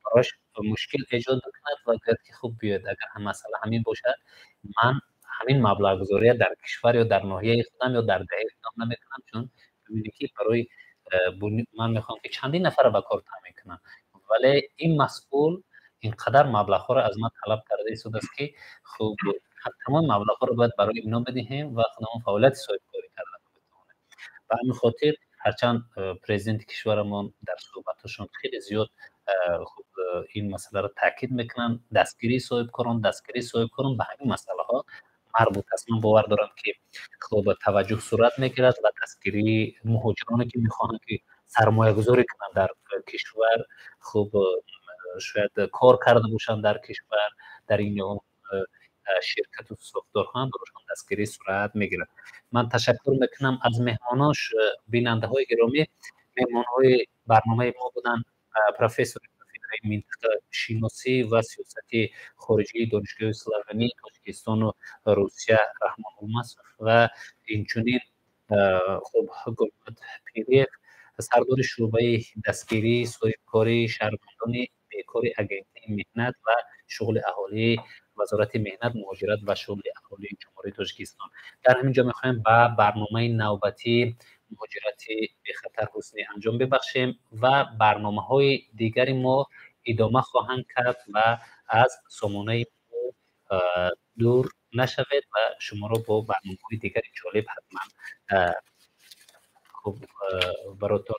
براش مشکل ایجاد میکند و اگر که خوب بیاد اگر هم مسئله همین باشد من همین مبلغ گذاری در کشور یا در ناحیه خودم یا در دهه خودم نمیکنم، چون ببینید که برای من میخوام که چندین نفر به کار تامین کنم، ولی این مسئول اینقدر مبلغ ها را از من طلب کرده ایستاده است که خب تمام مبلغ ها رو باید برای اینا بدهیم و خودمون فعالیت صاحبکاری کردن بتونه. و همین خاطر هرچند پرزیدنت کشورمون در صحبتشون خیلی زیاد خب این مسئله رو تاکید میکنن، دستگیری صاحبکاران به همین مسئله ها مربوط است. من باور دارم که خب توجه صورت میگیرد و دستگیری مهاجرانی که میخواهند که سرمایه گذاری کنند در کشور، خب شاید کار کرده باشند در کشور در این شرکت و ساختار هم براشون دستگیری صورت میگیرد. من تشکر میکنم از مهماناش، بیننده های گرامی. مهمان های برنامه ما بودن پروفسور منطقه شناسی و سیاستی خارجی دانشگاه اسلامی تاجیکستان و روسیه رحمان المصرف و اینچنین خب گلبد پیریف سردار شعبه دستگیری صاحبکاری شهروندان بیکاری اگنسی مهنت و شغل اهالی وزارت مهنت مهاجرت و شغل اهالی جمهوری تاجیکستان. در همینجا میخوایم با برنامه نوبتی مهاجرت به خطر حسنی انجام ببخشیم و برنامه‌های دیگری ما ادامه خواهند کرد و از سامانه دور نشوید و شما رو با برنامه‌های دیگری جالب حتما خب براتون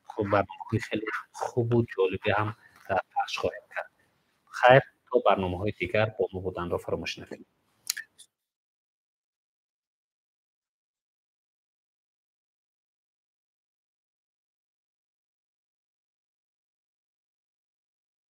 خب برنامه‌های خیلی خوب و جالبی هم پخش خواهیم کرد. خیر تا برنامه‌های دیگر با ما بودن را فراموش نکنید.